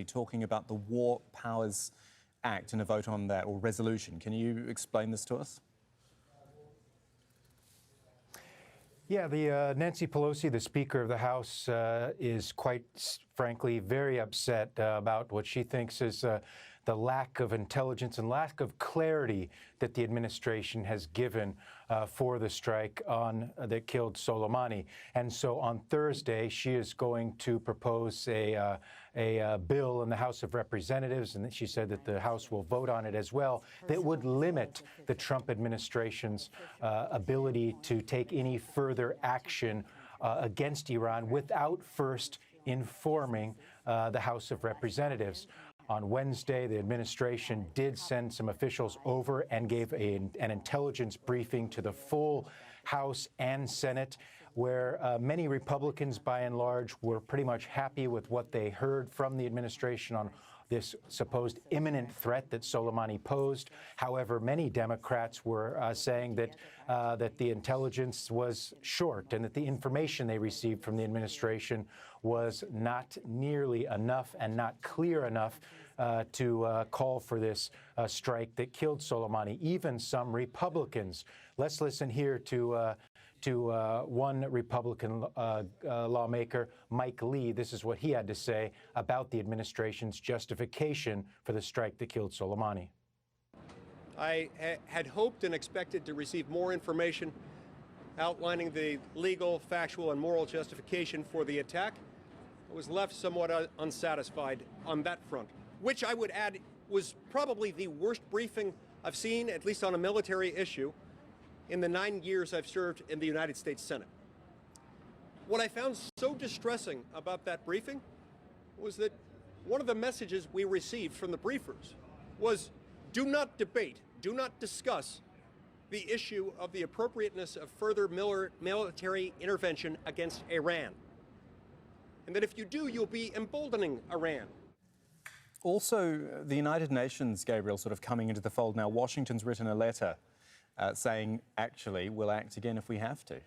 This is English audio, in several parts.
talking about the War Powers Act and a vote on that, or resolution. Can you explain this to us? Yeah, the Nancy Pelosi, the Speaker of the House, is quite frankly very upset about what she thinks is the lack of intelligence and lack of clarity that the administration has given for the strike that killed Soleimani. And so on Thursday, she is going to propose a bill in the House of Representatives, and she said that the House will vote on it as well, that would limit the Trump administration's ability to take any further action against Iran without first informing the House of Representatives. On Wednesday, the administration did send some officials over and gave an intelligence briefing to the full House and Senate, where many Republicans, by and large, were pretty much happy with what they heard from the administration on this supposed imminent threat that Soleimani posed. However, many Democrats were saying that the intelligence was short and that the information they received from the administration was not nearly enough and not clear enough to call for this strike that killed Soleimani. Even some Republicans. Let's listen here to one Republican lawmaker, Mike Lee. This is what he had to say about the administration's justification for the strike that killed Soleimani. I had hoped and expected to receive more information outlining the legal, factual, and moral justification for the attack. I was left somewhat unsatisfied on that front, which I would add was probably the worst briefing I've seen, at least on a military issue, in the 9 years I've served in the United States Senate. What I found so distressing about that briefing was that one of the messages we received from the briefers was, do not debate, do not discuss the issue of the appropriateness of further military intervention against Iran. And that if you do, you'll be emboldening Iran. Also, the United Nations, Gabriel, sort of coming into the fold now. Washington's written a letter saying, actually, we'll act again if we have to.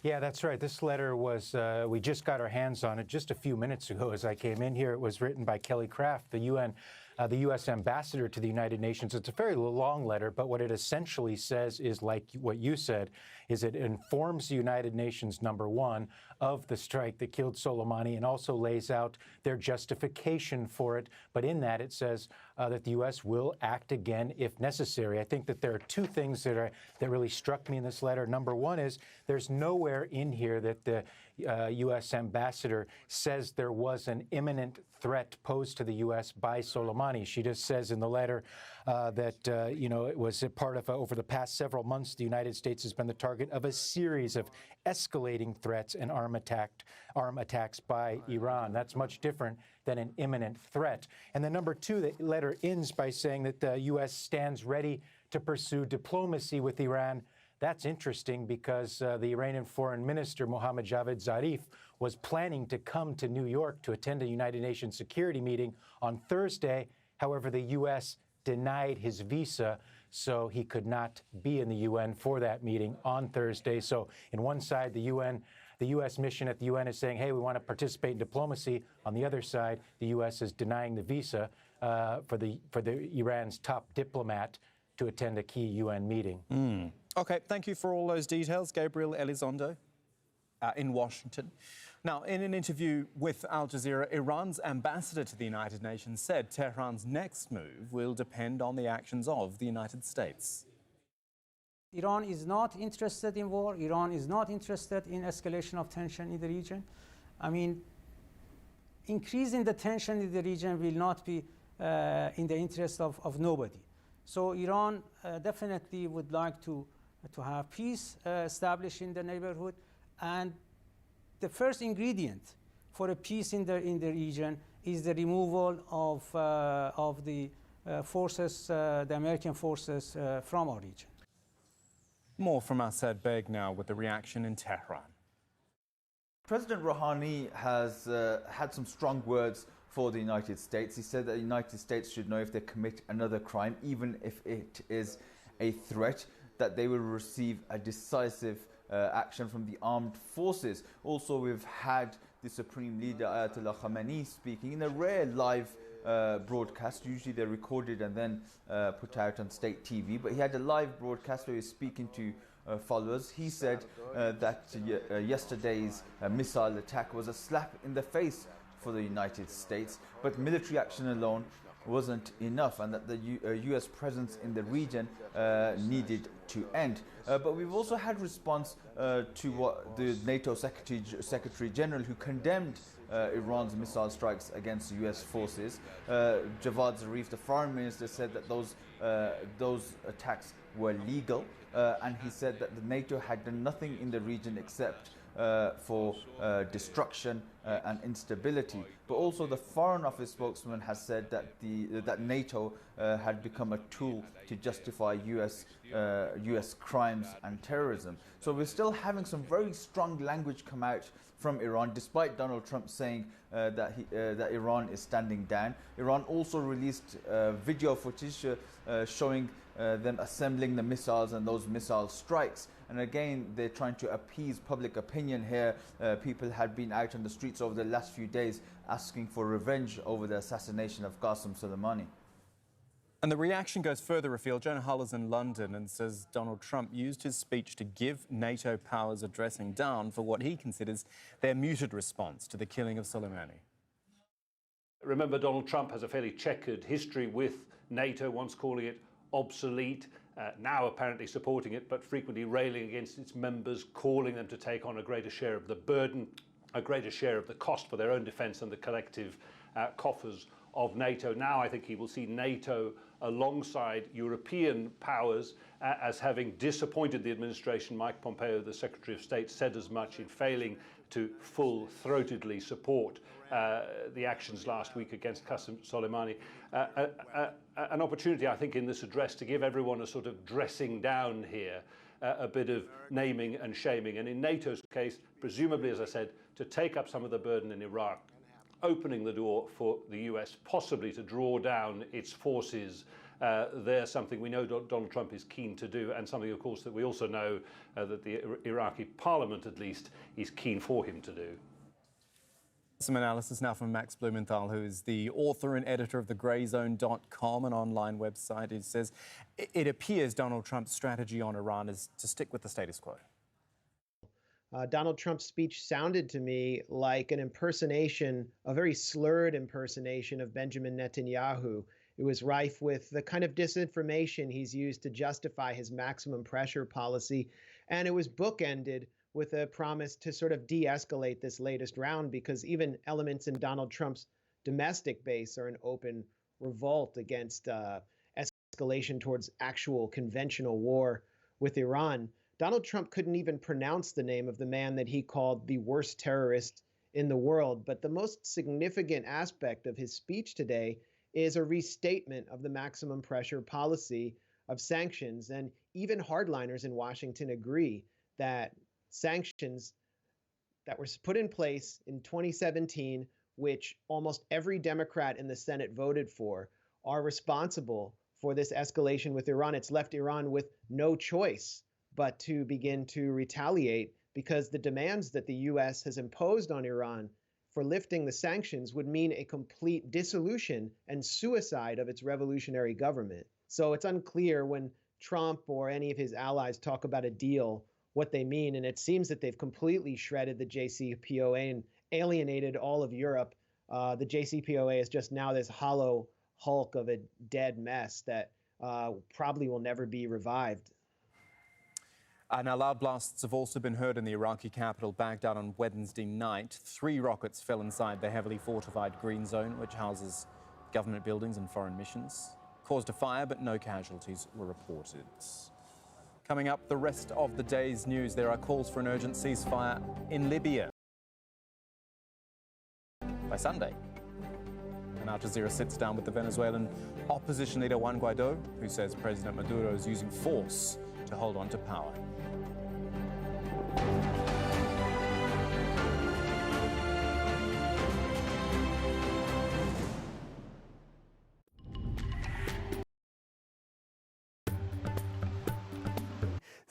Yeah, that's right. This letter was, we just got our hands on it just a few minutes ago as I came in here. It was written by Kelly Craft, the U.S. ambassador to the United Nations. It's a very long letter, but what it essentially says is, like what you said, is it informs the United Nations, number one, of the strike that killed Soleimani and also lays out their justification for it. But in that, it says that the U.S. will act again if necessary. I think that there are two things that really struck me in this letter. Number one is there's nowhere in here that the U.S. ambassador says there was an imminent threat posed to the U.S. by Soleimani. She just says in the letter that, it was a part of, over the past several months, the United States has been the target of a series of escalating threats and arm attacks by Iran. That's much different than an imminent threat. And then number two, the letter ends by saying that the U.S. stands ready to pursue diplomacy with Iran. That's interesting because the Iranian Foreign Minister, Mohammad Javad Zarif, was planning to come to New York to attend a United Nations security meeting on Thursday. However, the U.S. denied his visa, so he could not be in the UN for that meeting on Thursday. So in one side, the U.S. mission at the UN is saying, hey, we want to participate in diplomacy. On the other side, the U.S. is denying the visa for the Iran's top diplomat to attend a key UN meeting. OK, thank you for all those details, Gabriel Elizondo in Washington. Now, in an interview with Al Jazeera, Iran's ambassador to the United Nations said Tehran's next move will depend on the actions of the United States. Iran is not interested in war. Iran is not interested in escalation of tension in the region. I mean, increasing the tension in the region will not be in the interest of nobody. So Iran definitely would like to have peace established in the neighborhood, and the first ingredient for a peace in the region is the removal of the forces, the American forces from our region. More from Assad Beg now with the reaction in Tehran. President Rouhani has had some strong words for the United States. He said that the United States should know if they commit another crime, even if it is a threat, that they will receive a decisive action from the armed forces. Also, we've had the Supreme Leader Ayatollah Khamenei speaking in a rare live broadcast. Usually they're recorded and then put out on state TV, but he had a live broadcast where he was speaking to followers. He said that yesterday's missile attack was a slap in the face for the United States, but military action alone wasn't enough, and that the US presence in the region needed to end. But we've also had response to what the NATO Secretary General, who condemned Iran's missile strikes against US forces. Javad Zarif, the foreign minister, said that those attacks were legal, and he said that the NATO had done nothing in the region except for destruction and instability. But also the Foreign Office spokesman has said that that NATO had become a tool to justify US crimes and terrorism. So we're still having some very strong language come out from Iran, despite Donald Trump saying that Iran is standing down. Iran also released video footage showing them assembling the missiles and those missile strikes. And again, they're trying to appease public opinion here. People had been out on the streets over the last few days asking for revenge over the assassination of Qasem Soleimani. And the reaction goes further afield. Jonah Hull is in London and says Donald Trump used his speech to give NATO powers a dressing down for what he considers their muted response to the killing of Soleimani. Remember, Donald Trump has a fairly checkered history with NATO, once calling it obsolete, now apparently supporting it, but frequently railing against its members, calling them to take on a greater share of the burden, a greater share of the cost for their own defence and the collective coffers of NATO. Now I think he will see NATO alongside European powers as having disappointed the administration. Mike Pompeo, the Secretary of State, said as much in failing to full-throatedly support the actions last week against Qasem Soleimani. An opportunity, I think, in this address to give everyone a sort of dressing down here, a bit of naming and shaming. And in NATO's case, presumably, as I said, to take up some of the burden in Iraq, opening the door for the US possibly to draw down its forces there, something we know Donald Trump is keen to do, and something, of course, that we also know that the Iraqi parliament, at least, is keen for him to do. Some analysis now from Max Blumenthal, who is the author and editor of thegrayzone.com, an online website. He says it appears Donald Trump's strategy on Iran is to stick with the status quo. Donald Trump's speech sounded to me like an impersonation, a very slurred impersonation of Benjamin Netanyahu. It was rife with the kind of disinformation he's used to justify his maximum pressure policy. And it was bookended with a promise to sort of de-escalate this latest round, because even elements in Donald Trump's domestic base are in open revolt against escalation towards actual conventional war with Iran. Donald Trump couldn't even pronounce the name of the man that he called the worst terrorist in the world. But the most significant aspect of his speech today is a restatement of the maximum pressure policy of sanctions. And even hardliners in Washington agree that sanctions that were put in place in 2017, which almost every Democrat in the Senate voted for, are responsible for this escalation with Iran. It's left Iran with no choice but to begin to retaliate, because the demands that the U.S. has imposed on Iran for lifting the sanctions would mean a complete dissolution and suicide of its revolutionary government. So it's unclear when Trump or any of his allies talk about a deal what they mean, and it seems that they've completely shredded the JCPOA and alienated all of Europe. The JCPOA is just now this hollow hulk of a dead mess that probably will never be revived. Now, loud blasts have also been heard in the Iraqi capital, Baghdad, on Wednesday night. 3 rockets fell inside the heavily fortified Green Zone, which houses government buildings and foreign missions. Caused a fire, but no casualties were reported. Coming up, the rest of the day's news. There are calls for an urgent ceasefire in Libya by Sunday. And Al Jazeera sits down with the Venezuelan opposition leader Juan Guaido, who says President Maduro is using force to hold on to power.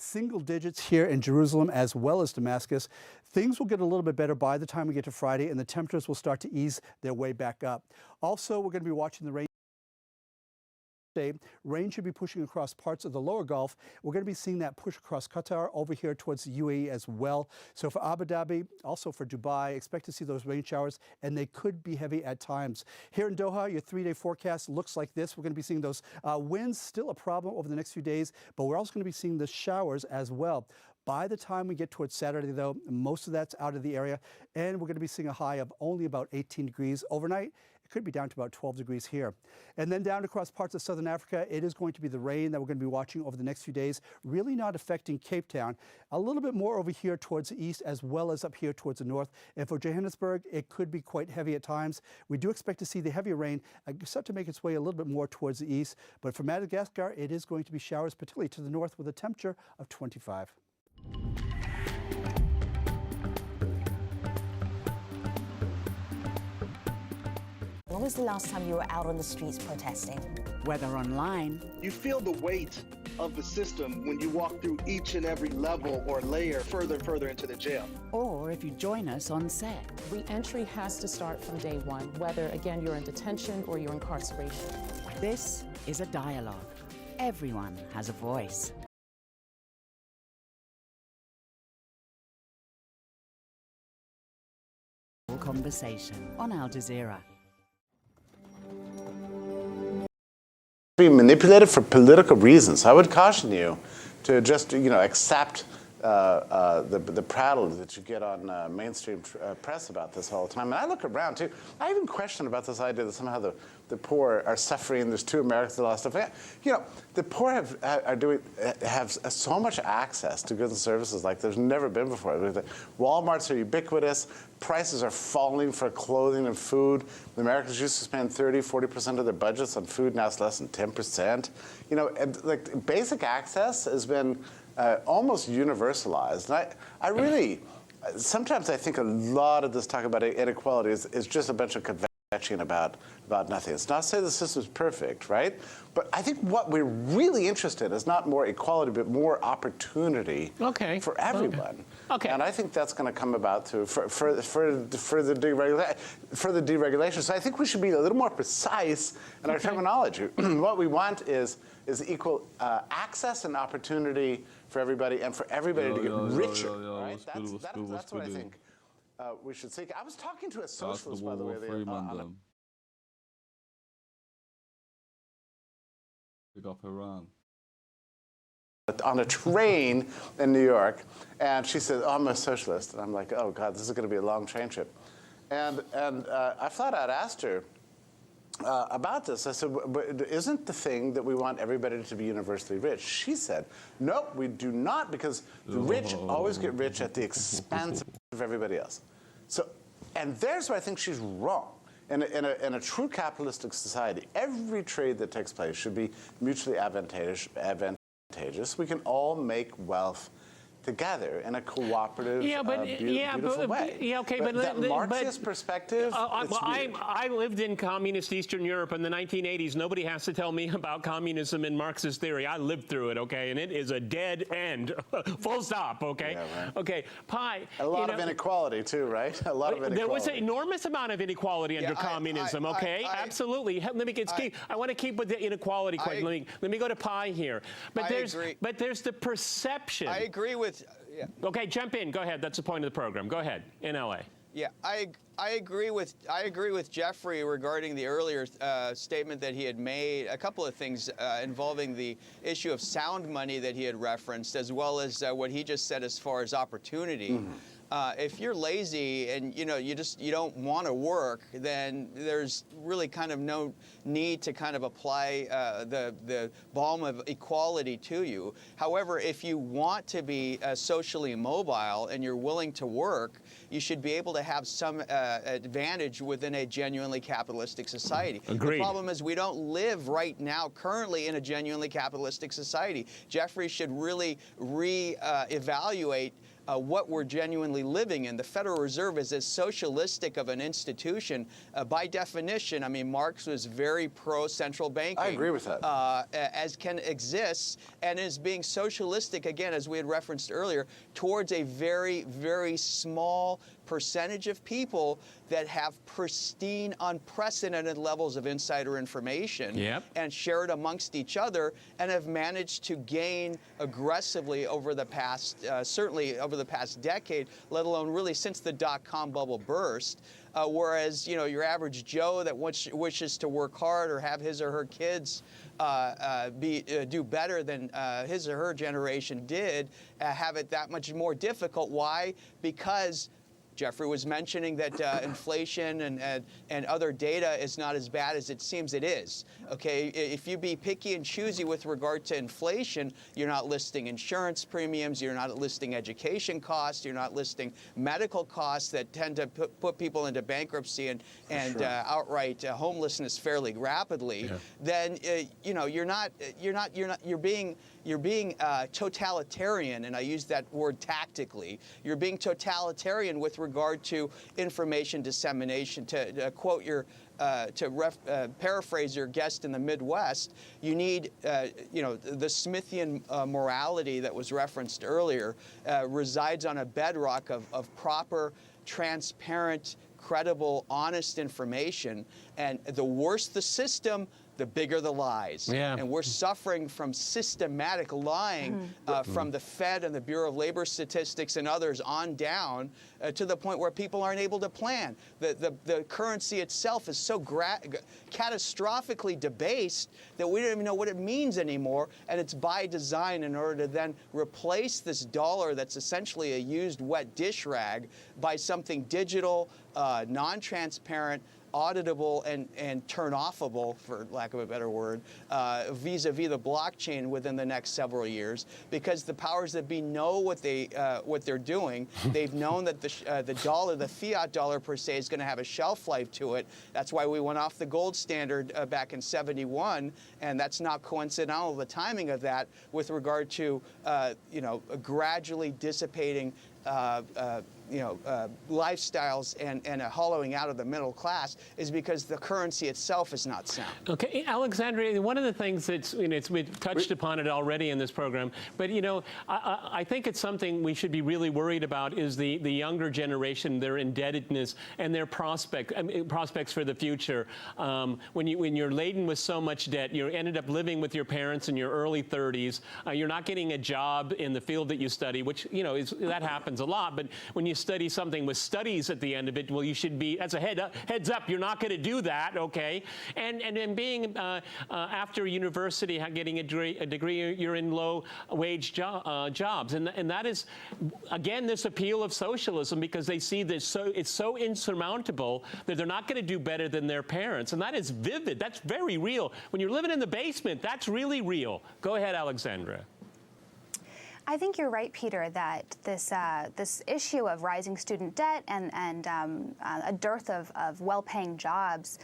single digits here in Jerusalem as well as Damascus. Things will get a little bit better by the time we get to Friday, and the temperatures will start to ease their way back up. Also, we're going to be watching the rain. Rain should be pushing across parts of the lower Gulf. We're going to be seeing that push across Qatar over here towards the UAE as well. So for Abu Dhabi, also for Dubai, expect to see those rain showers, and they could be heavy at times. Here in Doha, your 3-day forecast looks like this. We're going to be seeing those winds, still a problem over the next few days, but we're also going to be seeing the showers as well. By the time we get towards Saturday, though, most of that's out of the area, and we're going to be seeing a high of only about 18 degrees overnight. Could be down to about 12 degrees here. And then down across parts of southern Africa, it is going to be the rain that we're going to be watching over the next few days, really not affecting Cape Town. A little bit more over here towards the east as well as up here towards the north. And for Johannesburg, it could be quite heavy at times. We do expect to see the heavier rain start to make its way a little bit more towards the east. But for Madagascar, it is going to be showers, particularly to the north, with a temperature of 25. When was the last time you were out on the streets protesting? Whether online. You feel the weight of the system when you walk through each and every level or layer further and further into the jail. Or if you join us on set. Re-entry has to start from day one, whether, again, you're in detention or you're incarceration. This is a dialogue. Everyone has a voice. Conversation on Al Jazeera. Be manipulated for political reasons. I would caution you to just, accept the prattle that you get on mainstream press about this all the time. And I look around too. I even question about this idea that somehow the poor are suffering. There's 2 Americans that lost stuff. The poor have so much access to goods and services like there's never been before. Walmarts are ubiquitous. Prices are falling for clothing and food. The Americans used to spend 30-40% of their budgets on food. Now it's less than 10%. And basic access has been almost universalized. And I really, sometimes I think a lot of this talk about inequality is just a bunch of kvetching about nothing. It's not to say the system's perfect, right? But I think what we're really interested in is not more equality, but more opportunity for everyone. Okay. And I think that's going to come about through for the deregulation. So I think we should be a little more precise in our terminology. What we want is equal access and opportunity for everybody, and for everybody to get richer. Right? That's what I think we should seek. I was talking to a socialist, by the way. Pick up Iran. On a train in New York, and she said, "Oh, I'm a socialist," and I'm like, "Oh God, this is going to be a long train trip," and I flat out asked her about this. I said, "But isn't the thing that we want everybody to be universally rich?" She said, "Nope, we do not, because the rich always get rich at the expense of everybody else." So, and there's where I think she's wrong. In a true capitalistic society, every trade that takes place should be mutually advantageous. We can all make wealth together in a cooperative, beautiful way. But that Marxist perspective. I lived in communist Eastern Europe in the 1980s. Nobody has to tell me about communism and Marxist theory. I lived through it, okay, and it is a dead end. Full stop, okay? Yeah, right. Okay, Pi. A lot of inequality too, right? A lot of inequality. There was an enormous amount of inequality under communism, okay? Absolutely. Let me get I want to keep with the inequality question. Let me go to Pi here. But there's the perception. I agree with. Yeah. Okay, jump in. Go ahead. That's the point of the program. Go ahead. In LA. Yeah, I agree with Jeffrey regarding the earlier statement that he had made. A couple of things involving the issue of sound money that he had referenced, as well as what he just said as far as opportunity. Mm-hmm. If you're lazy and you don't want to work, then there's really kind of no need to kind of apply the balm of equality to you. However, if you want to be socially mobile and you're willing to work, you should be able to have some advantage within a genuinely capitalistic society. Agreed. The problem is we don't live right now currently in a genuinely capitalistic society. Jeffrey should really reevaluate what we're genuinely living in. The Federal Reserve is as socialistic of an institution by definition. I mean, Marx was very pro-central banking. I agree with that. As can exist, and is being socialistic, again, as we had referenced earlier, towards a very, very small percentage of people that have pristine, unprecedented levels of insider information and share it amongst each other, and have managed to gain aggressively over the past, certainly over the past decade, let alone really since the dot-com bubble burst. Whereas, you know, your average Joe that wishes to work hard or have his or her kids do better than his or her generation did, have it that much more difficult. Why? Because Jeffrey was mentioning that inflation and other data is not as bad as it seems it is. Okay, if you be picky and choosy with regard to inflation, you're not listing insurance premiums, you're not listing education costs, you're not listing medical costs that tend to put people into bankruptcy and outright homelessness fairly rapidly. Then you know you're being totalitarian, and I use that word tactically. You're being totalitarian with regard to information dissemination. To quote your, paraphrase your guest in the Midwest, you need, you know, the Smithian morality that was referenced earlier resides on a bedrock of proper, transparent, credible, honest information. And the worse the system, the bigger the lies. And we're suffering from systematic lying from the Fed and the Bureau of Labor Statistics and others on down to the point where people aren't able to plan. The currency itself is so catastrophically debased that we don't even know what it means anymore, and it's by design in order to then replace this dollar that's essentially a used wet dish rag by something digital, non-transparent, auditable and turn-offable, for lack of a better word, vis-a-vis the blockchain within the next several years, because the powers that be know what they're doing. They've known that the dollar, the fiat dollar per se, is going to have a shelf life to it. That's why we went off the gold standard back in ~71, and that's not coincidental, the timing of that, with regard to you know, gradually dissipating lifestyles and a hollowing out of the middle class, is because the currency itself is not sound. Okay, Alexandria, one of the things that's, you know, we've touched upon it already in this program, but, you know, I think it's something we should be really worried about is the younger generation, their indebtedness and their prospects for the future. When you're laden with so much debt, you ended up living with your parents in your early 30s. You're not getting a job in the field that you study, which, you know, that happens a lot. But when you study something with studies at the end of it, well, you should be, that's a heads up, you're not going to do that, okay? And being after university, getting a degree, you're in low-wage jobs. And that is, again, this appeal of socialism, because they see this it's so insurmountable that they're not going to do better than their parents. And that is vivid. That's very real. When you're living in the basement, that's really real. Go ahead, Alexandra. I think you're right, Peter, that this issue of rising student debt and a dearth of well-paying jobs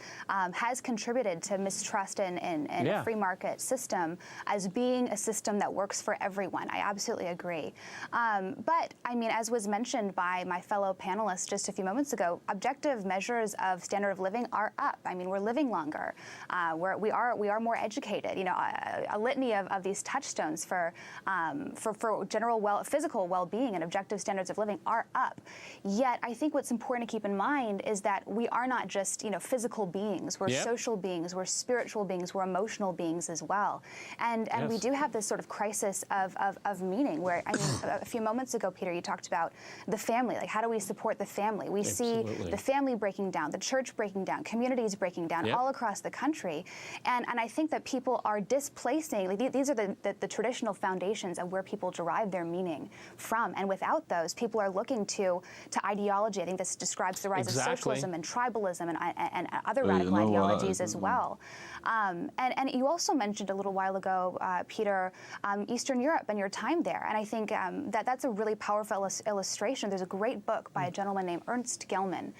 has contributed to mistrust in a free market system as being a system that works for everyone. I absolutely agree. But, I mean, as was mentioned by my fellow panelists just a few moments ago, objective measures of standard of living are up. I mean, we're living longer. We are more educated. You know, a litany of these touchstones for general physical well-being and objective standards of living are up. Yet, I think what's important to keep in mind is that we are not just, you know, physical beings. We're social beings. We're spiritual beings. We're emotional beings as well. And we do have this sort of crisis of meaning. Where, I mean, a few moments ago, Peter, you talked about the family. Like, how do we support the family? We see the family breaking down, the church breaking down, communities breaking down all across the country. And I think that people are displacing. Like, these are the traditional foundations of where people derive their meaning from, and without those, people are looking to ideology. I think this describes the rise of socialism and tribalism and other radical ideologies as well. And you also mentioned a little while ago, Peter, Eastern Europe and your time there, and I think that's a really powerful illustration. There's a great book by a gentleman named Ernst Gellman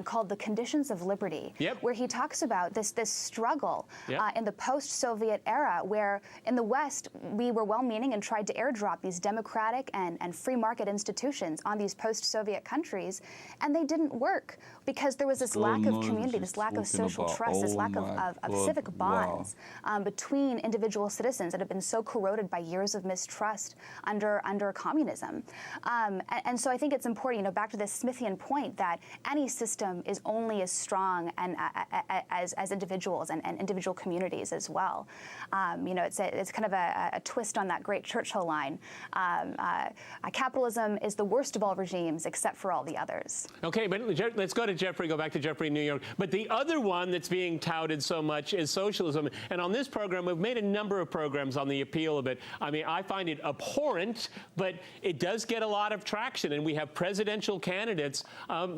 called "The Conditions of Liberty," where he talks about this struggle in the post-Soviet era, where in the West we were well-meaning and tried to airdrop these democratic and free market institutions on these post-Soviet countries, and they didn't work because there was this lack of community, this lack of social trust, this lack of civic bonds between individual citizens that have been so corroded by years of mistrust under communism. And so I think it's important, back to this Smithian point, that any system is only as strong and as individuals and individual communities as well. It's kind of a twist on that great Churchill line. Capitalism is the worst of all regimes except for all the others. Okay, but let's go to Jeffrey, go back to Jeffrey in New York. But the other one that's being touted so much is socialism. And on this program, we've made a number of programs on the appeal of it. I mean, I find it abhorrent, but it does get a lot of traction. And we have presidential candidates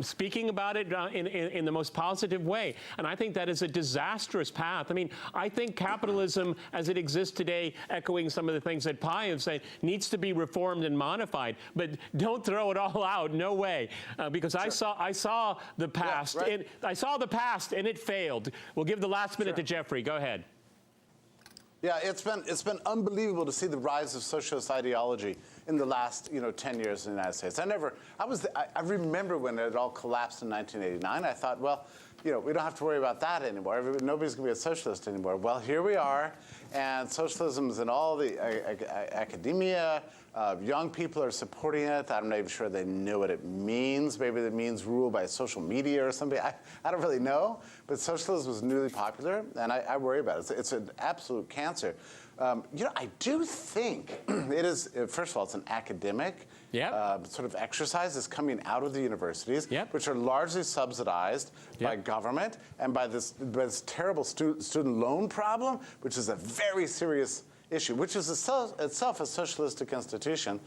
speaking about it in the most positive way. And I think that is a disastrous path. I mean, I think capitalism as it exists today, echoing some of the things that Pai have said, needs to be reformed and modified. But don't throw it all out. No way. Because I saw the past. Yeah, right. I saw the past, and it failed. We'll give the last minute to Jeffrey. Go ahead. Yeah, it's been unbelievable to see the rise of socialist ideology in the last 10 years in the United States. I remember when it all collapsed in 1989. I thought, well, we don't have to worry about that anymore. Nobody's going to be a socialist anymore. Well, here we are, and socialism is in all the academia. Young people are supporting it. I'm not even sure they know what it means. Maybe it means rule by social media or something. I don't really know. But socialism was newly popular, and I worry about it. It's an absolute cancer. I do think it is, first of all, it's an academic sort of exercise that's coming out of the universities, which are largely subsidized by government and by this terrible student loan problem, which is a very serious issue, which is itself a socialistic institution,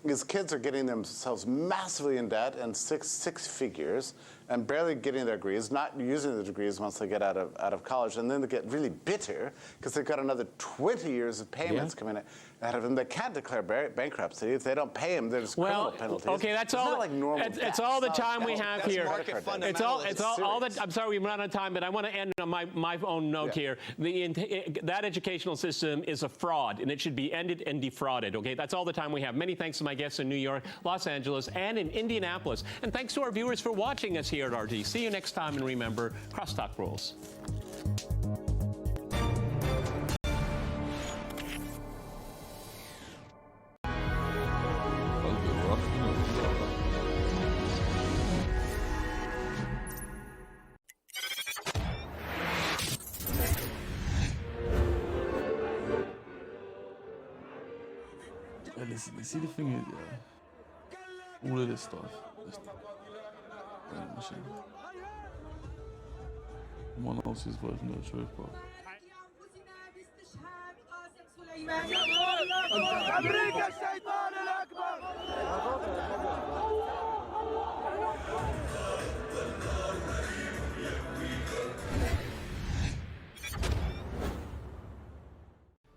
because kids are getting themselves massively in debt and six figures and barely getting their degrees, not using the degrees once they get out of college, and then they get really bitter because they've got another 20 years of payments coming out of them. They can't declare bankruptcy. If they don't pay them, there's criminal penalties. Okay, that's all. Like normal it's all the time we have here. It's all that. I'm sorry we run out of time, but I want to end on my own note here. That educational system is a fraud, and it should be ended and defrauded. Okay, that's all the time we have. Many thanks to my guests in New York, Los Angeles, and in Indianapolis, and thanks to our viewers for watching us here at RT. See you next time, and remember, crosstalk rules. You see, the thing is, all of this stuff, someone else's version of the truth, bro.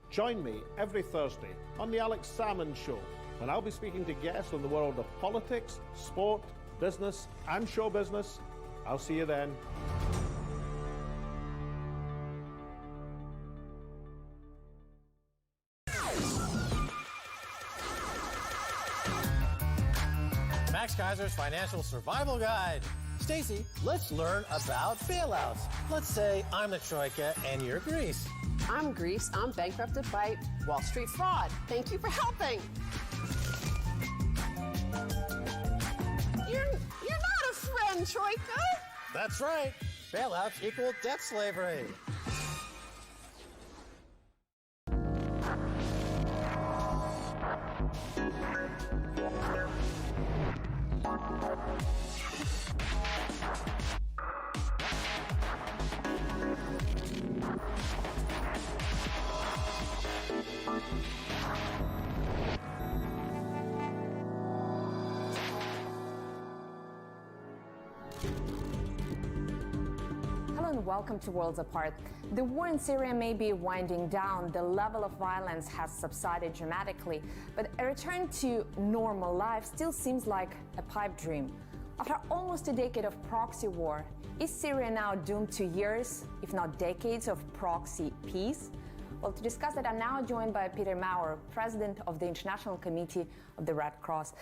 Join me every Thursday on The Alex Salmond Show, when I'll be speaking to guests on the world of politics, sport, business, and show business. I'll see you then. Max Kaiser's Financial Survival Guide. Stacy, let's learn about bailouts. Let's say I'm the Troika and you're Greece. I'm Greece. I'm bankrupted by Wall Street fraud. Thank you for helping. You're not a friend, Troika. That's right. Bailouts equal debt slavery. Hello and welcome to Worlds Apart. The war in Syria may be winding down, the level of violence has subsided dramatically, but a return to normal life still seems like a pipe dream. After almost a decade of proxy war, is Syria now doomed to years, if not decades, of proxy peace? Well, to discuss that, I'm now joined by Peter Maurer, President of the International Committee of the Red Cross.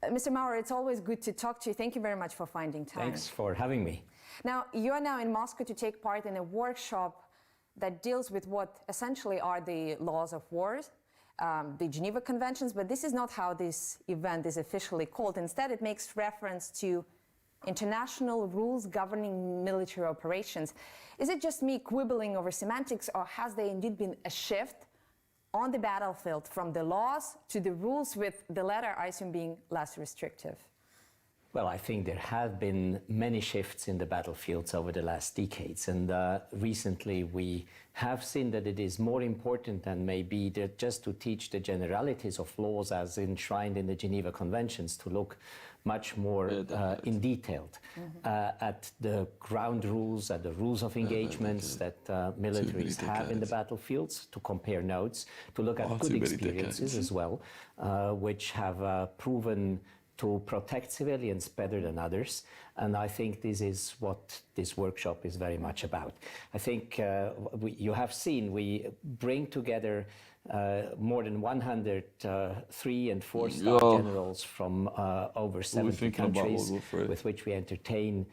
Mr. Maurer, it's always good to talk to you. Thank you very much for finding time. Thanks for having me. Now, you are now in Moscow to take part in a workshop that deals with what essentially are the laws of war, the Geneva Conventions, but this is not how this event is officially called. Instead, it makes reference to international rules governing military operations. Is it just me quibbling over semantics, or has there indeed been a shift on the battlefield from the laws to the rules, with the latter, I assume, being less restrictive? Well, I think there have been many shifts in the battlefields over the last decades, and recently we have seen that it is more important than maybe just to teach the generalities of laws as enshrined in the Geneva Conventions, to look much more in detail at the ground rules, at the rules of engagements that militaries have in the battlefields, to compare notes, to look at good experiences as well, which have proven to protect civilians better than others. And I think this is what this workshop is very much about. I think you have seen we bring together more than 100 3- and 4-star generals from over 70 countries with which we entertain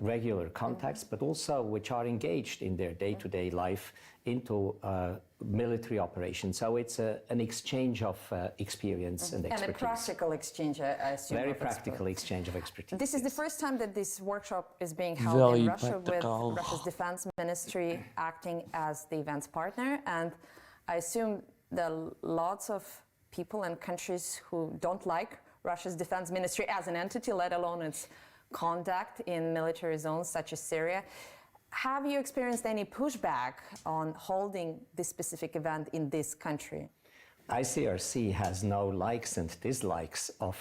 regular contacts, but also which are engaged in their day-to-day life into military operations. So it's an exchange of experience and expertise. And a practical exchange, I assume. Very practical exchange of expertise. This is the first time that this workshop is being held in Russia, with Russia's defense ministry acting as the event's partner. And I assume there are lots of people and countries who don't like Russia's defense ministry as an entity, let alone its conduct in military zones such as Syria. Have you experienced any pushback on holding this specific event in this country? ICRC has no likes and dislikes of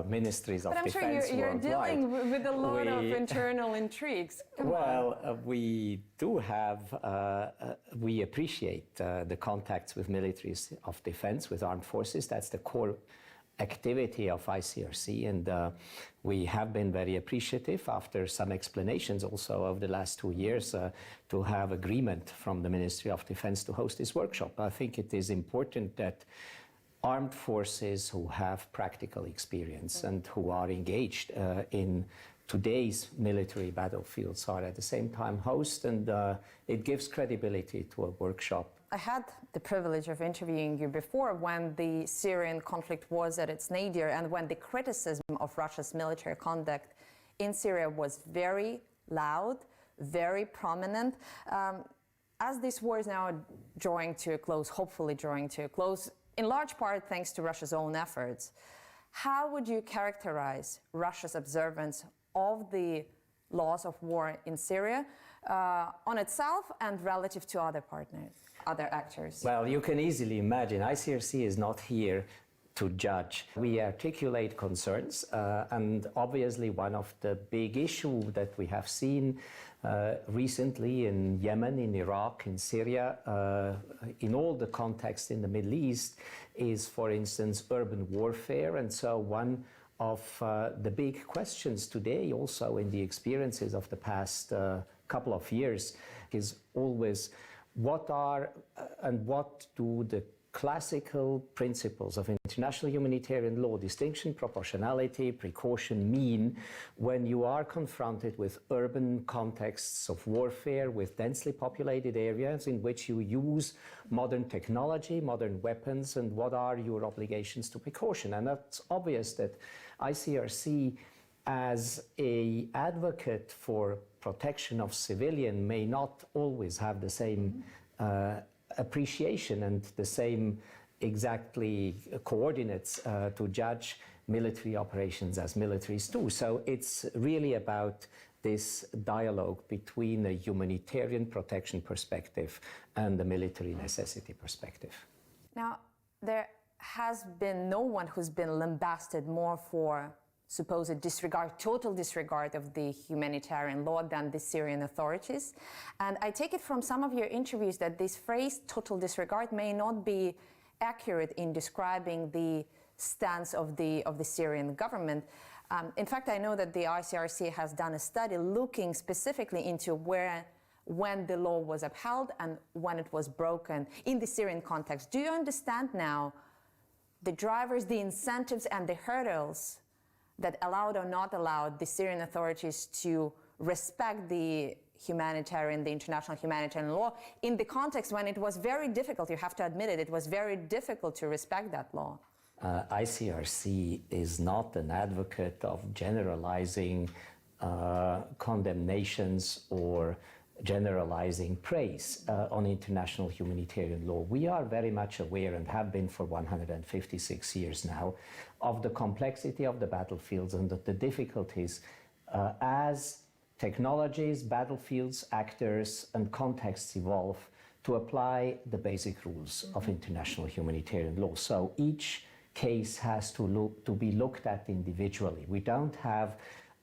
ministries of defense worldwide. But I'm sure you're dealing with a lot of internal intrigues. We do have, we appreciate the contacts with militaries of defense, with armed forces. That's the core activity of ICRC, and we have been very appreciative after some explanations also over the last 2 years to have agreement from the Ministry of Defense to host this workshop. I think it is important that armed forces who have practical experience and who are engaged in today's military battlefields are at the same time host, and it gives credibility to a workshop. I had the privilege of interviewing you before when the Syrian conflict was at its nadir and when the criticism of Russia's military conduct in Syria was very loud, very prominent. As this war is now drawing to a close, hopefully drawing to a close, in large part thanks to Russia's own efforts, how would you characterize Russia's observance of the laws of war in Syria on itself and relative to other partners, other actors? Well, you can easily imagine ICRC is not here to judge. We articulate concerns, and obviously one of the big issues that we have seen recently in Yemen, in Iraq, in Syria, in all the contexts in the Middle East is, for instance, urban warfare. And so one of the big questions today, also in the experiences of the past couple of years, is always what are and what do the classical principles of international humanitarian law, distinction, proportionality, precaution, mean when you are confronted with urban contexts of warfare, with densely populated areas in which you use modern technology, modern weapons, and what are your obligations to precaution? And that's obvious that ICRC, as an advocate for protection of civilian, may not always have the same appreciation and the same exactly coordinates to judge military operations as militaries do. So it's really about this dialogue between a humanitarian protection perspective and the military necessity perspective. Now, there has been no one who's been lambasted more for supposed disregard, total disregard of the humanitarian law than the Syrian authorities. And I take it from some of your interviews that this phrase, total disregard, may not be accurate in describing the stance of the Syrian government. In fact, I know that the ICRC has done a study looking specifically into where when the law was upheld and when it was broken in the Syrian context. Do you understand now the drivers, the incentives, and the hurdles that allowed or not allowed the Syrian authorities to respect the international humanitarian law in the context when it was very difficult, you have to admit it, it was very difficult to respect that law? ICRC is not an advocate of generalizing condemnations or generalizing praise on international humanitarian law. We are very much aware, and have been for 156 years now, of the complexity of the battlefields and the difficulties as technologies, battlefields, actors, and contexts evolve to apply the basic rules of international humanitarian law. So each case has to be looked at individually. We don't have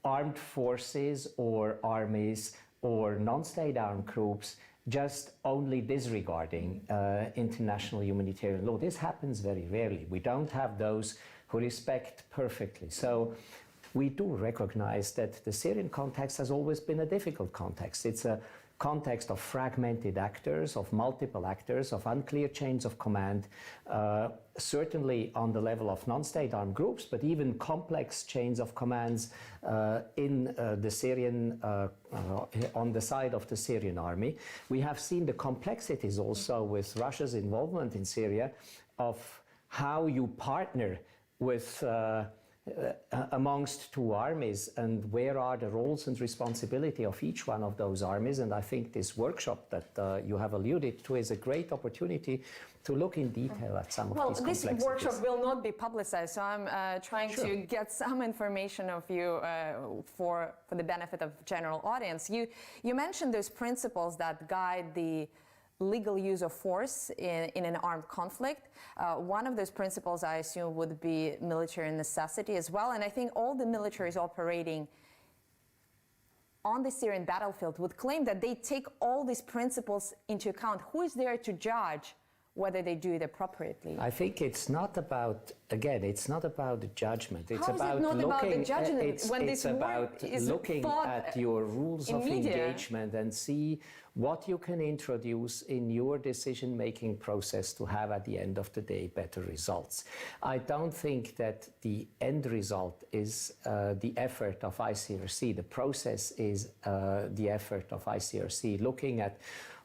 armed forces or armies or non-state armed groups just only disregarding international humanitarian law. This happens very rarely. We don't have those who respect perfectly. So we do recognize that the Syrian context has always been a difficult context. It's a context of fragmented actors, of multiple actors, of unclear chains of command, certainly on the level of non-state armed groups, but even complex chains of commands in the Syrian, on the side of the Syrian army. We have seen the complexities also with Russia's involvement in Syria of how you partner with amongst two armies and where are the roles and responsibility of each one of those armies. And I think this workshop that you have alluded to is a great opportunity to look in detail at some of these complexities. Well, this workshop will not be publicized, so I'm trying to get some information of you for the benefit of general audience. You mentioned those principles that guide the legal use of force in an armed conflict. One of those principles, I assume, would be military necessity as well. And I think all the militaries operating on the Syrian battlefield would claim that they take all these principles into account. Who is there to judge whether they do it appropriately? I think it's not about, again, it's not about the judgment. It's How about is it not looking, about the judgment when it's this about is looking at your rules of engagement and see what you can introduce in your decision-making process to have at the end of the day better results. I don't think that the end result is the effort of ICRC. The process is the effort of ICRC, looking at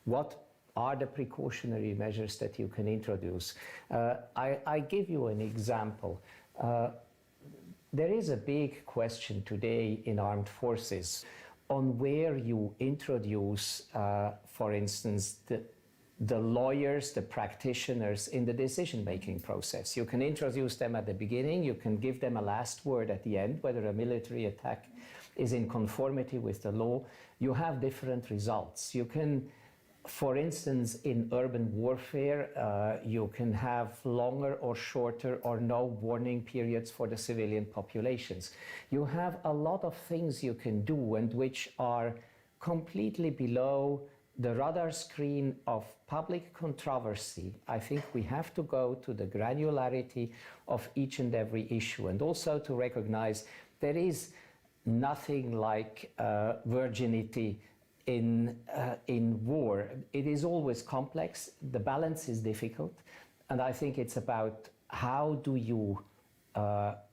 what are the precautionary measures that you can introduce. I give you an example. There is a big question today in armed forces on where you introduce, for instance, the lawyers, the practitioners in the decision-making process. You can introduce them at the beginning, you can give them a last word at the end, whether a military attack is in conformity with the law. You have different results. You can, for instance, in urban warfare, you can have longer or shorter or no warning periods for the civilian populations. You have a lot of things you can do and which are completely below the radar screen of public controversy. I think we have to go to the granularity of each and every issue, and also to recognize there is nothing like virginity in war. It is always complex, the balance is difficult, and I think it's about how do you,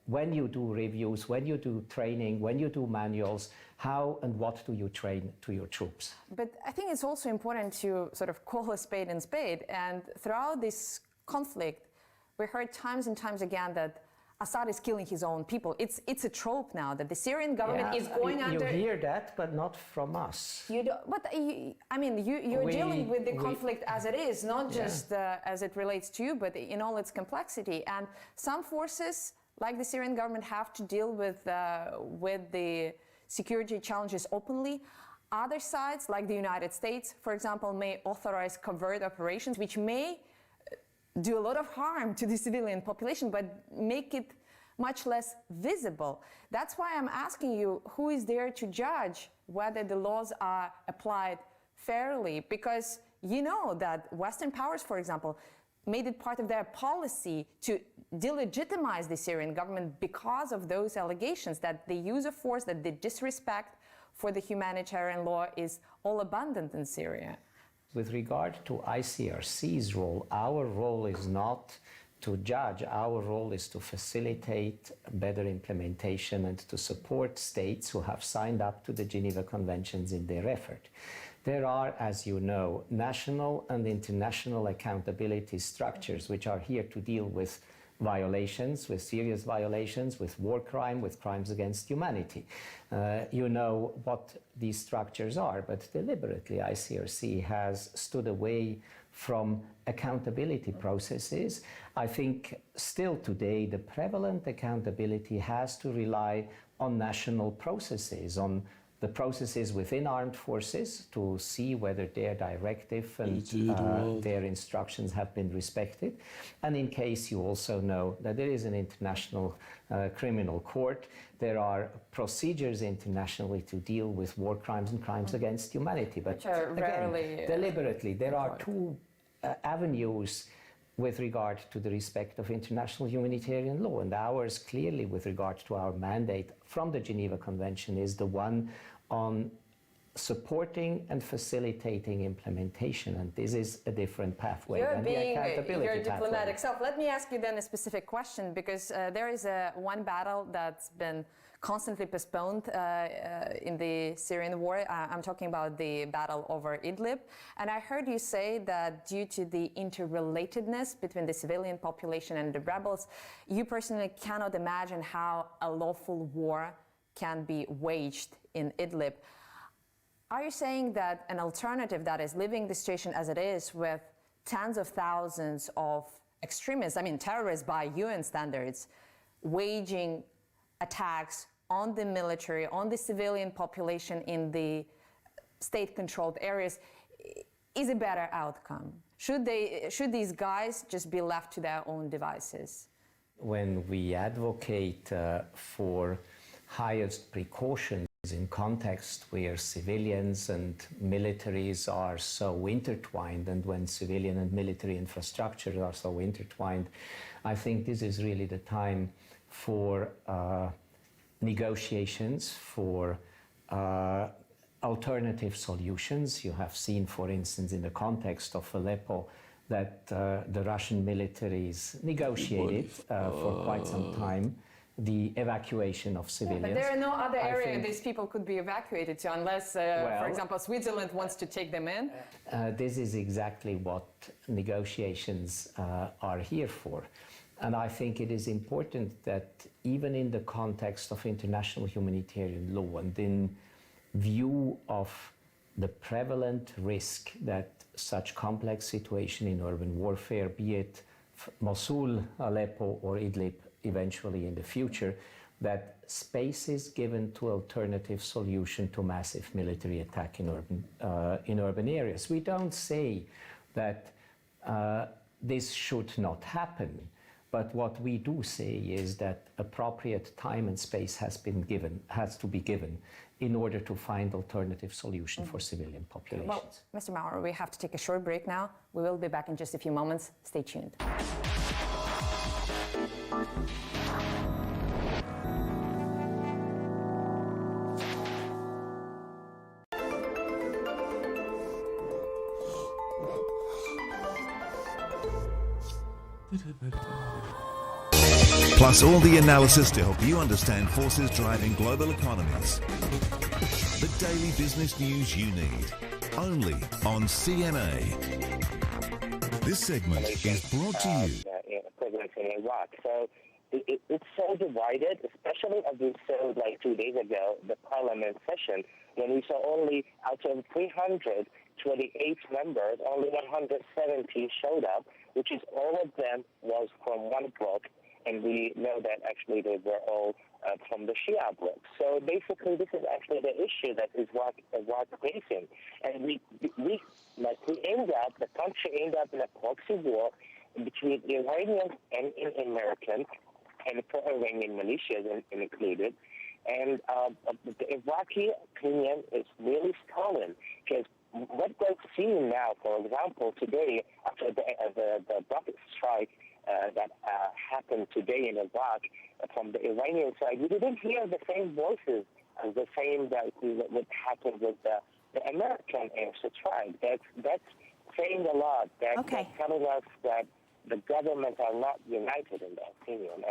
when you do reviews, when you do training, when you do manuals, how and what do you train to your troops? But I think it's also important to sort of call a spade and spade, and throughout this conflict, we heard times and times again that Assad is killing his own people. It's a trope now that the Syrian government is going under. You hear that, but not from us. You don't, but I mean, you're dealing with the conflict as it is, not just as it relates to you, but in all its complexity. And some forces, like the Syrian government, have to deal with the security challenges openly. Other sides, like the United States, for example, may authorize covert operations, which may do a lot of harm to the civilian population, but make it much less visible. That's why I'm asking you, who is there to judge whether the laws are applied fairly? Because you know that Western powers, for example, made it part of their policy to delegitimize the Syrian government because of those allegations that the use of force, that the disrespect for the humanitarian law is all abundant in Syria. With regard to ICRC's role, our role is not to judge. Our role is to facilitate better implementation and to support states who have signed up to the Geneva Conventions in their effort. There are, as you know, national and international accountability structures which are here to deal with violations, with serious violations, with war crime, with crimes against humanity. You know what these structures are, but deliberately ICRC has stood away from accountability processes. I think still today the prevalent accountability has to rely on national processes, on the processes within armed forces to see whether their directive and their instructions have been respected. And in case you also know that there is an international criminal court, there are procedures internationally to deal with war crimes and crimes against humanity. But which are rarely, again, deliberately, there are two avenues with regard to the respect of international humanitarian law, and ours clearly with regard to our mandate from the Geneva Convention is the one on supporting and facilitating implementation, and this is a different pathway than the accountability your diplomatic pathway. self. Let me ask you then a specific question, because there is one battle that's been constantly postponed in the Syrian war. I'm talking about the battle over Idlib. And I heard you say that due to the interrelatedness between the civilian population and the rebels, you personally cannot imagine how a lawful war can be waged in Idlib. Are you saying that an alternative, that is leaving the situation as it is with tens of thousands of extremists, I mean terrorists by UN standards, waging attacks on the military, on the civilian population in the state-controlled areas, is a better outcome? Should these guys just be left to their own devices? When we advocate for highest precautions in context where civilians and militaries are so intertwined, and when civilian and military infrastructures are so intertwined, I think this is really the time for negotiations, for alternative solutions. You have seen, for instance, in the context of Aleppo, that the Russian militaries negotiated for quite some time the evacuation of civilians. But there are no other areas these people could be evacuated to unless, for example, Switzerland wants to take them in? This is exactly what negotiations are here for. And I think it is important that even in the context of international humanitarian law and in view of the prevalent risk that such complex situation in urban warfare, be it Mosul, Aleppo or Idlib eventually in the future, that space is given to alternative solution to massive military attack in urban areas. We don't say that this should not happen, but what we do say is that appropriate time and space has to be given in order to find alternative solution for civilian populations. Well, Mr. Maurer, we have to take a short break now. We will be back in just a few moments. Stay tuned. Plus all the analysis to help you understand forces driving global economies. The daily business news you need, only on CMA. This segment is brought to you. President in Iraq. So it's so divided, especially as we saw like 2 days ago, the parliament session, when we saw only out of 328 members, only 170 showed up, which is all of them was from one bloc. And we know that actually they were all from the Shia bloc. So basically, this is actually the issue that Iraq facing, and we end up, the country end up in a proxy war between Iranians and Americans, and pro-Iranian militias included. And the Iraqi opinion is really stolen, because what we're seeing now, for example, today after the rocket strike that happened today in Iraq from the Iranian side, we didn't hear the same voices the same that would happen with the American air strike. That's saying a lot. That's telling us that the governments are not united in their opinion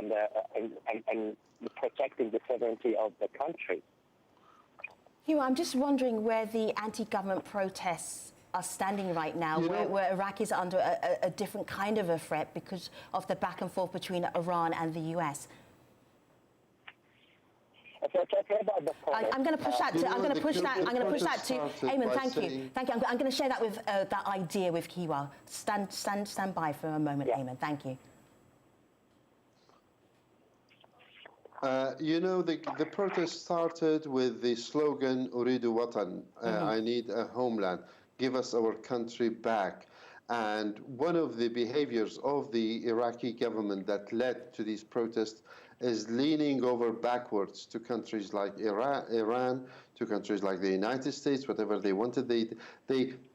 and protecting the sovereignty of the country. Hugh, I'm just wondering where the anti-government protests are standing right now, where Iraq is under a different kind of a threat because of the back and forth between Iran and the US. I'm going to push that. I'm going to push that. I'm going to push that to Ayman. Thank you. Thank you. I'm going to share that with that idea with Kiwa. Stand by for a moment, Ayman. Thank you. The protest started with the slogan "Uridu Watan," I need a homeland. Give us our country back. And one of the behaviors of the Iraqi government that led to these protests is leaning over backwards to countries like Iran, to countries like the United States, whatever they wanted.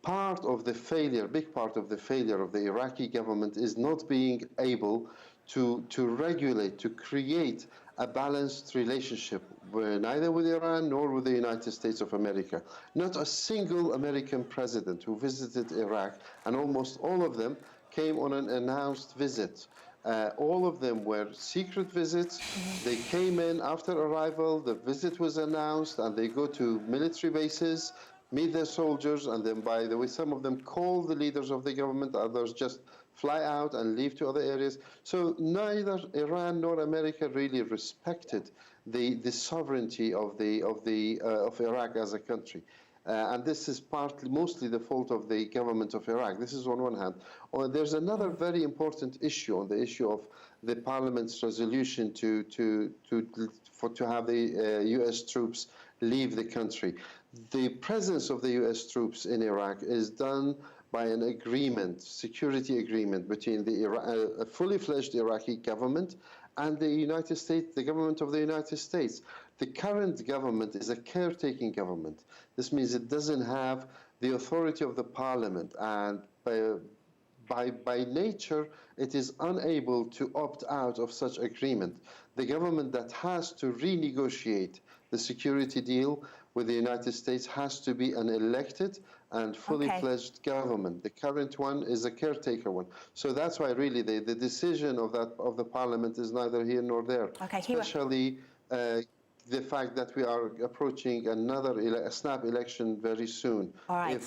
Part of the failure, big part of the failure of the Iraqi government is not being able to regulate, to create a balanced relationship, neither with Iran nor with the United States of America. Not a single American president who visited Iraq, and almost all of them came on an announced visit. All of them were secret visits. They came in after arrival, the visit was announced, and they go to military bases, meet their soldiers, and then, by the way, some of them call the leaders of the government, others just fly out and leave to other areas. So neither Iran nor America really respected the sovereignty of Iraq as a country. And this is mostly the fault of the government of Iraq. This is on one hand. There's another very important issue on the issue of the parliament's resolution to have the U.S. troops leave the country. The presence of the U.S. troops in Iraq is done by an agreement, security agreement between a fully fledged Iraqi government and the United States, the government of the United States. The current government is a caretaking government. This means it doesn't have the authority of the parliament, and by nature, it is unable to opt out of such agreement. The government that has to renegotiate the security deal with the United States has to be an elected and fully fledged government. The current one is a caretaker one. So that's why really the decision of the parliament is neither here nor there. Especially the fact that we are approaching a snap election very soon,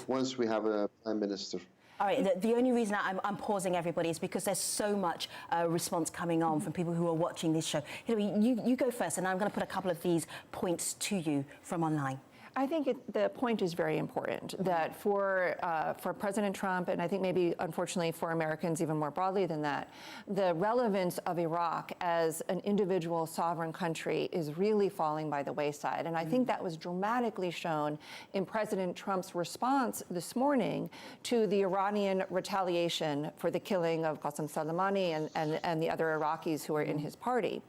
once we have a prime minister. All right, the only reason I'm pausing everybody is because there's so much response coming on from people who are watching this show. Hilary, you go first, and I'm going to put a couple of these points to you from online. I think the point is very important that for President Trump, and I think maybe unfortunately for Americans even more broadly than that, the relevance of Iraq as an individual sovereign country is really falling by the wayside. And I think that was dramatically shown in President Trump's response this morning to the Iranian retaliation for the killing of Qasem Soleimani and the other Iraqis who are in his party.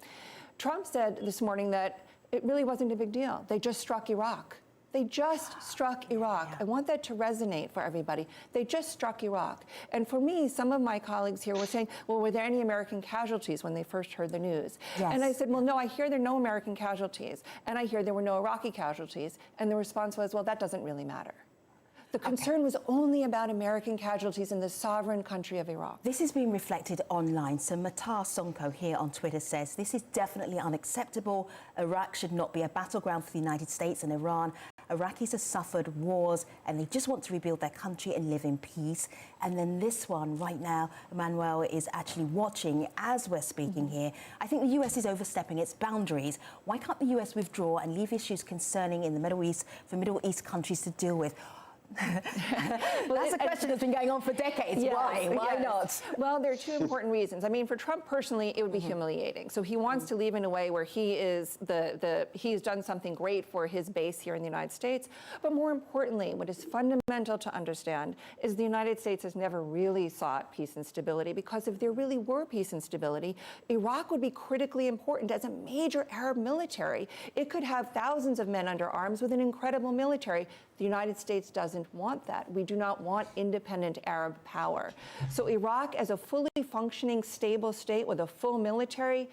Trump said this morning that it really wasn't a big deal. They just struck Iraq. They just struck Iraq. I want that to resonate for everybody. They just struck Iraq. And for me, some of my colleagues here were saying, well, were there any American casualties when they first heard the news? Yes. And I said, well, no, I hear there are no American casualties. And I hear there were no Iraqi casualties. And the response was, well, that doesn't really matter. The concern was only about American casualties in the sovereign country of Iraq. This is being reflected online. So Matar Sonko here on Twitter says, this is definitely unacceptable. Iraq should not be a battleground for the United States and Iran. Iraqis have suffered wars and they just want to rebuild their country and live in peace. And then this one right now, Emmanuel is actually watching as we're speaking here. I think the US is overstepping its boundaries. Why can't the US withdraw and leave issues concerning in the Middle East for Middle East countries to deal with? Well, that's a question that's been going on for decades. Yes, Why not? Well, there are two important reasons. I mean, for Trump personally, it would be humiliating. So he wants to leave in a way where he is he's done something great for his base here in the United States. But more importantly, what is fundamental to understand is the United States has never really sought peace and stability, because if there really were peace and stability, Iraq would be critically important as a major Arab military. It could have thousands of men under arms with an incredible military. The United States doesn't want that. We do not want independent Arab power. So Iraq, as a fully functioning, stable state with a full military,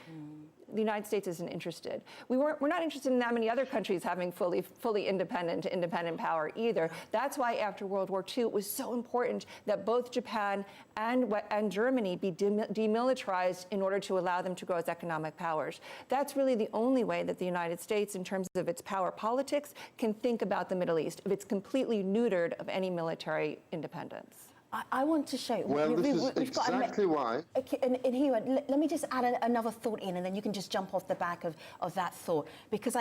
the United States isn't interested. We're not interested in that many other countries having fully independent power either. That's why after World War II, it was so important that both Japan and Germany be demilitarized in order to allow them to grow as economic powers. That's really the only way that the United States, in terms of its power politics, can think about the Middle East, if it's completely neutered of any military independence. I want to show. Well, this is exactly why. Okay, and here, let me just add another thought in, and then you can just jump off the back of that thought. Because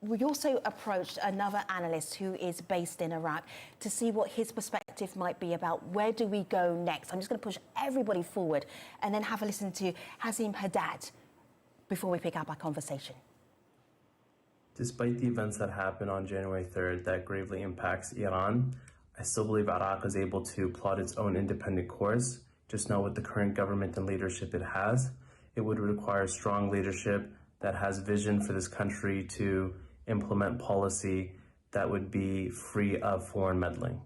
we also approached another analyst who is based in Iraq to see what his perspective might be about where do we go next. I'm just going to push everybody forward and then have a listen to Hazim Haddad before we pick up our conversation. Despite the events that happened on January 3rd that gravely impacts Iran, I still believe Iraq is able to plot its own independent course. Just know with the current government and leadership it has, it would require strong leadership that has vision for this country to implement policy that would be free of foreign meddling.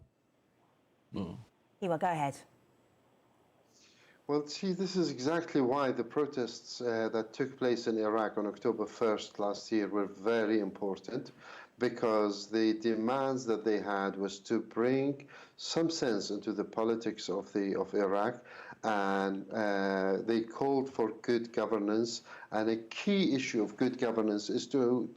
Hiwa, go ahead. Well, see, this is exactly why the protests that took place in Iraq on October 1st last year were very important, because the demands that they had was to bring some sense into the politics of Iraq, and they called for good governance. And a key issue of good governance is to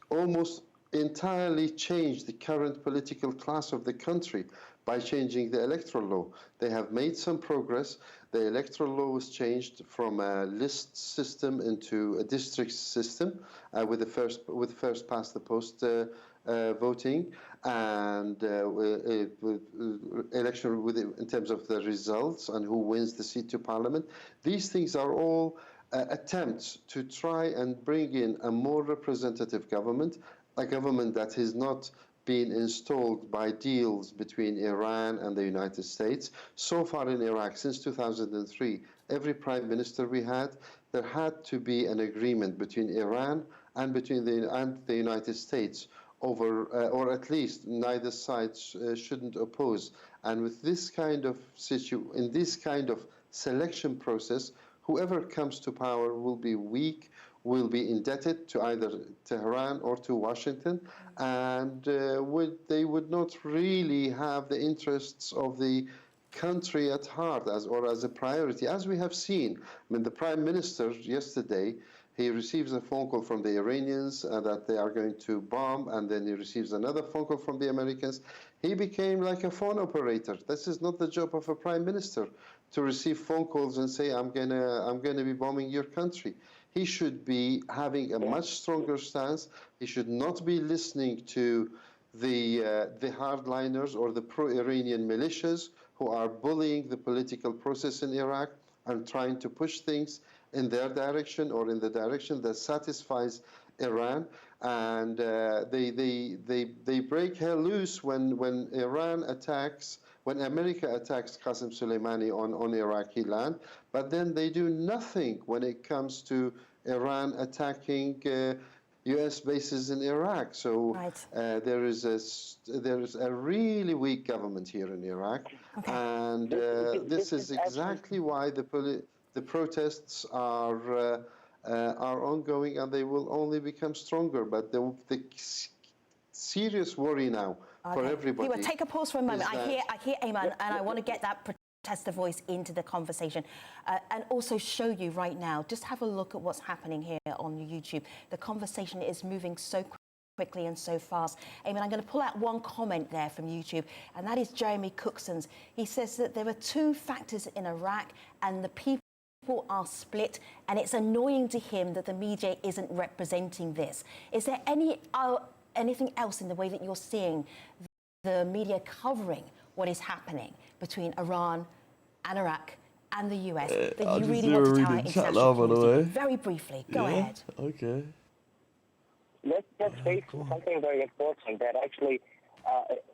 almost entirely change the current political class of the country by changing the electoral law. They have made some progress. The electoral law was changed from a list system into a district system with first past the post voting, and election in terms of the results and who wins the seat to parliament. These things are all attempts to try and bring in a more representative government, a government that is not been installed by deals between Iran and the United States. So far in Iraq, since 2003, every prime minister we had, there had to be an agreement between Iran and the United States over, or at least neither side shouldn't oppose. And with this kind of in this kind of selection process, whoever comes to power will be weak, will be indebted to either Tehran or to Washington, and they would not really have the interests of the country at heart as a priority, as we have seen. I mean, the Prime Minister yesterday, he receives a phone call from the Iranians that they are going to bomb, and then he receives another phone call from the Americans. He became like a phone operator. This is not the job of a Prime Minister, to receive phone calls and say, I'm gonna be bombing your country. He should be having a much stronger stance. He should not be listening to the hardliners or the pro-Iranian militias who are bullying the political process in Iraq and trying to push things in their direction or in the direction that satisfies Iran. And they break hell loose when Iran attacks, when America attacks Qasem Soleimani on Iraqi land, but then they do nothing when it comes to Iran attacking U.S. bases in Iraq. So there is a really weak government here in Iraq, and this is exactly why the protests are ongoing, and they will only become stronger. But the serious worry now for everybody. Hiwa, take a pause for a moment. I hear Ayman, and I want to get that protester voice into the conversation, and also show you right now. Just have a look at what's happening here on YouTube. The conversation is moving so quickly and so fast. Ayman, I'm going to pull out one comment there from YouTube, and that is Jeremy Cookson's. He says that there are two factors in Iraq, and the people are split, and it's annoying to him that the media isn't representing this. Is there anything else in the way that you're seeing the media covering what is happening between Iran and Iraq and the US that you really want to tell our international community? Very briefly, go ahead. Okay. Let's face something very important, that actually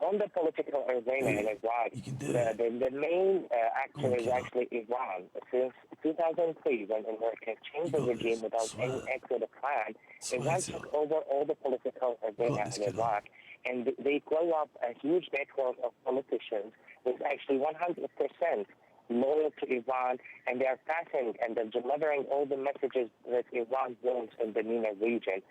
on the political arena in Iraq, the main actor is actually Iran. Since 2003, when America changed the regime without any exit plan, Iran took over all the political arena in Iraq, and they grow up a huge network of politicians with actually 100% loyal to Iran, and they are passing and they're delivering all the messages that Iran wants in the MENA region.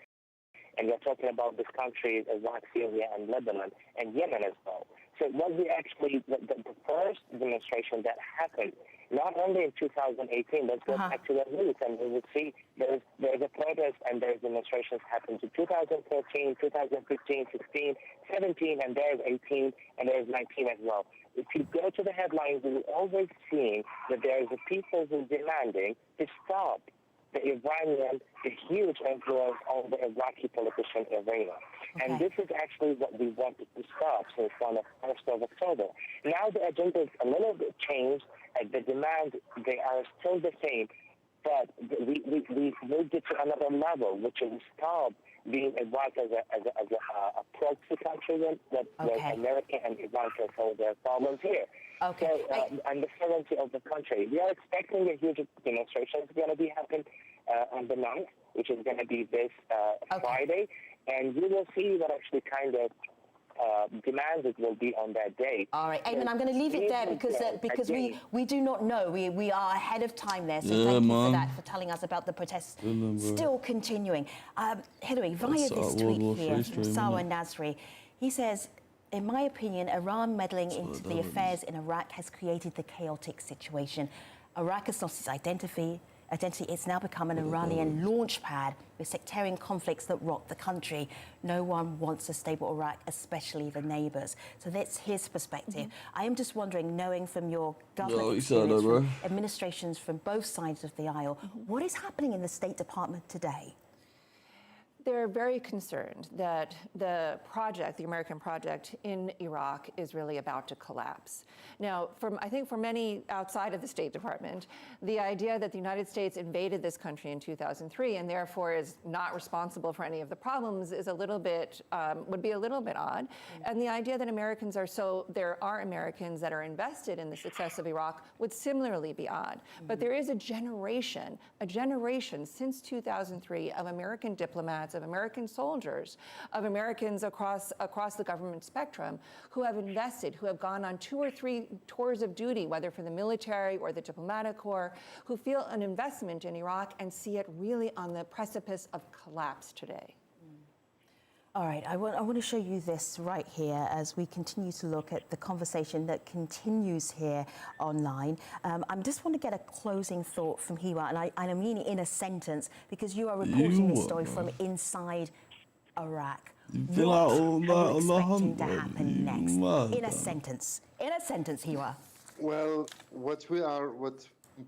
And we're talking about these countries, Iraq, Syria, and Lebanon, and Yemen as well. So it was actually the first demonstration that happened, not only in 2018, let's go back to the roots, and we would see there's a protest and there's demonstrations happened in 2014, 2015, 16, 17, and there's 18, and there's 19 as well. If you go to the headlines, we will always see that there's a people who are demanding to stop the Iranian, the huge influence on the Iraqi politician arena. And this is actually what we wanted to stop since on the 1st of October. Now the agenda is a little bit changed, and the demands, they are still the same, but we moved it to another level, which is stop being Iraq as a proxy country where America and Iran can solve their problems here. Okay. So, and the sovereignty of the country. We are expecting a huge demonstration is going to be happening on the 9th, which is going to be this Friday, and you will see what actually kind of demands it will be on that day. All right, Ayman, I'm going to leave it there because we do not know. We are ahead of time there, so thank you for that, for telling us about the protests still continuing. Hillary, via this tweet here from Sawa Nasri, he says, in my opinion, Iran meddling into the affairs in Iraq has created the chaotic situation. Iraq has lost its identity. It's now become an Iranian launch pad with sectarian conflicts that rock the country. No one wants a stable Iraq, especially the neighbours. So that's his perspective. I am just wondering, knowing from your government experience, from administrations from both sides of the aisle, what is happening in the State Department today? They're very concerned that the project, the American project in Iraq, is really about to collapse. Now, I think for many outside of the State Department, the idea that the United States invaded this country in 2003 and therefore is not responsible for any of the problems is a little bit, would be a little bit odd. And the idea that there are Americans that are invested in the success of Iraq would similarly be odd. But there is a generation since 2003 of American diplomats, of American soldiers, of Americans across the government spectrum who have invested, who have gone on 2 or 3 tours of duty, whether for the military or the diplomatic corps, who feel an investment in Iraq and see it really on the precipice of collapse today. All right, I want to show you this right here as we continue to look at the conversation that continues here online. I just want to get a closing thought from Hiwa, and I mean in a sentence, because you are reporting this story from inside Iraq. What are you expecting to happen next? In a sentence, Hiwa. Well, what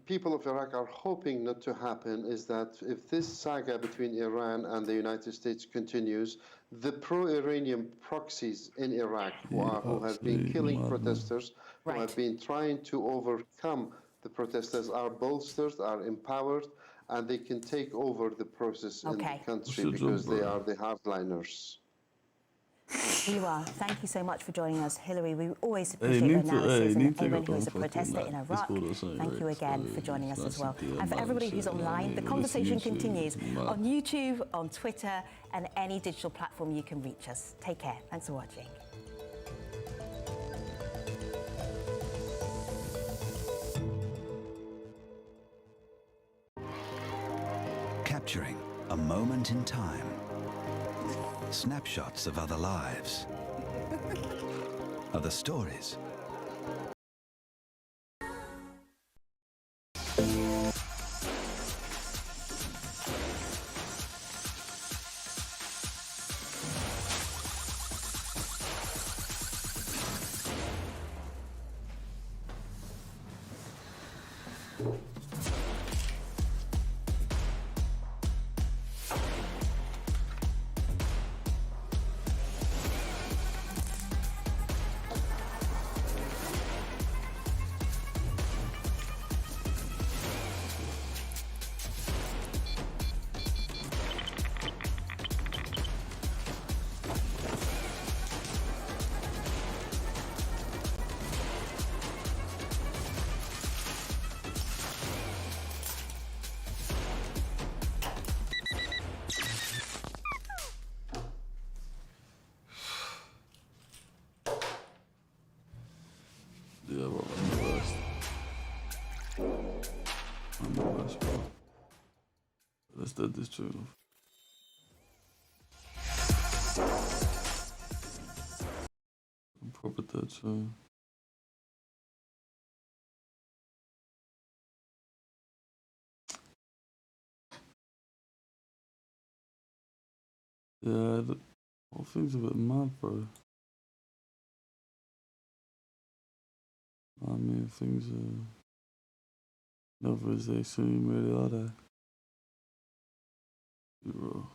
people of Iraq are hoping not to happen is that if this saga between Iran and the United States continues, the pro-Iranian proxies in Iraq who have been killing protesters, who have been trying to overcome the protesters, are bolstered, are empowered, and they can take over the process in the country because they are the hardliners. Hiwa, thank you so much for joining us. Hillary, we always appreciate your analysis, and Ayman, who is a protester in Iraq, thank you again for joining us as well. And for everybody who's online, the conversation continues on YouTube, on Twitter, and any digital platform you can reach us. Take care. Thanks for watching. Capturing a moment in time. Snapshots of other lives, other stories. That's the truth. Proper that true. Yeah, the whole thing's a bit mad, bro. I mean, things are never as they seem, really, are they? Bro.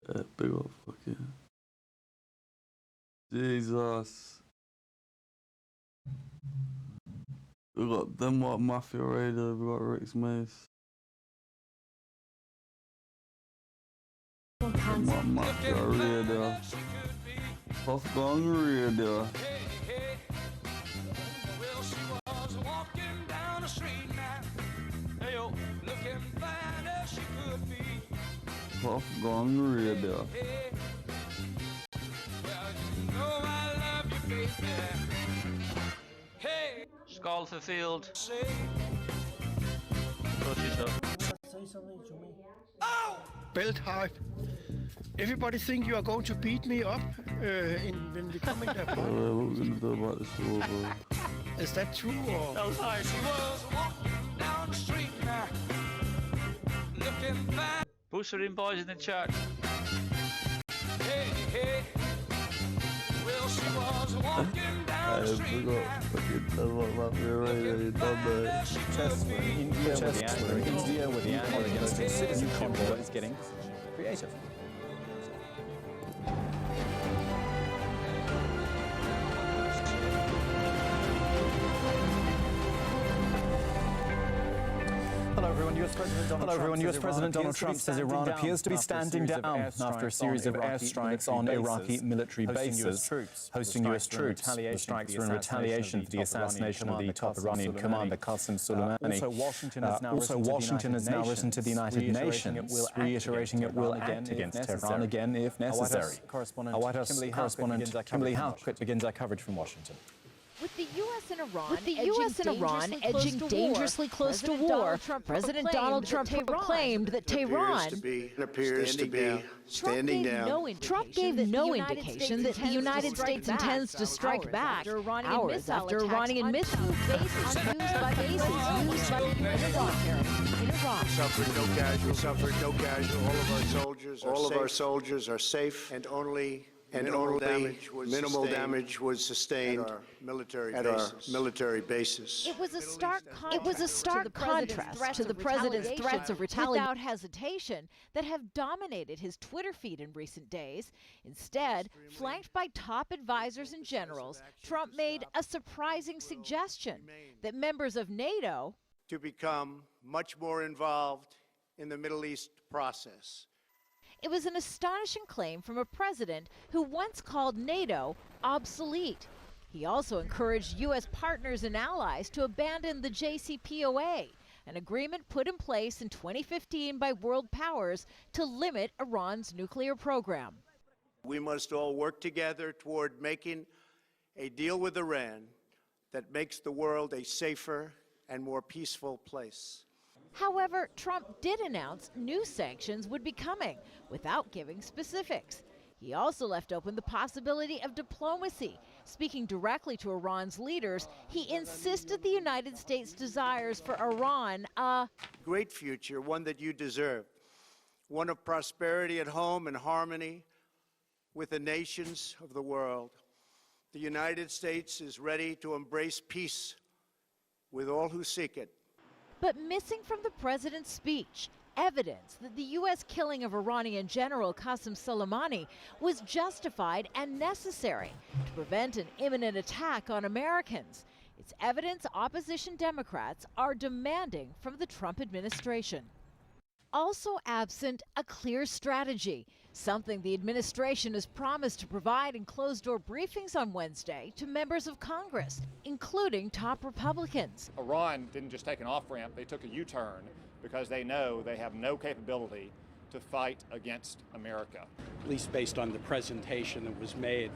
Yeah, big old fucking Jesus. We got them what Mafia Radio, we got Rex Mace. Them what Mafia Radio. Puff Gong Radio. Puff Gong Radio. Skull fulfilled. Say something to me. Oh! Belt hype. Everybody think you are going to beat me up when we come in there. What are we gonna do about this war, bro? Is that true or? Belt hype. She was walking down the street now, looking back. Push her in, boys in the chat. Hey, hey. Well, she was walking down the street now. Chess where India with the animal against the citizen convoy is getting creative. Hello everyone, US President Donald Trump says Iran appears to be standing down after a series of airstrikes on Iraqi military bases, hosting US troops. The strikes were in retaliation for the assassination of the top Iranian commander Qasem Soleimani. Also, Washington has now risen to the United Nations, reiterating it will act against Tehran again if necessary. Our White House correspondent Kimberly Howe begins our coverage from Washington. With the U.S. and Iran edging dangerously close to war, President Donald Trump proclaimed that Tehran appears to be standing down. Trump gave no indication that the United States intends to strike back hours after Iranian missiles used by bases in Iraq. Suffered no casualties. All of our soldiers are safe, and only minimal damage was sustained at our military bases. It was a stark contrast to the president's threats of retaliation without hesitation that have dominated his Twitter feed in recent days. Instead, flanked by top advisors and generals, Trump made a surprising suggestion that members of NATO to become much more involved in the Middle East process. It was an astonishing claim from a president who once called NATO obsolete. He also encouraged U.S. partners and allies to abandon the JCPOA, an agreement put in place in 2015 by world powers to limit Iran's nuclear program. We must all work together toward making a deal with Iran that makes the world a safer and more peaceful place. However, Trump did announce new sanctions would be coming without giving specifics. He also left open the possibility of diplomacy. Speaking directly to Iran's leaders, he insisted the United States desires for Iran a great future, one that you deserve, one of prosperity at home and harmony with the nations of the world. The United States is ready to embrace peace with all who seek it. But missing from the president's speech, evidence that the U.S. killing of Iranian General Qasem Soleimani was justified and necessary to prevent an imminent attack on Americans. It's evidence opposition Democrats are demanding from the Trump administration. also absent a clear strategy, something the administration has promised to provide in closed-door briefings on Wednesday to members of Congress, including top Republicans. Iran didn't just take an off-ramp, they took a U-turn because they know they have no capability to fight against America. At least based on the presentation that was made,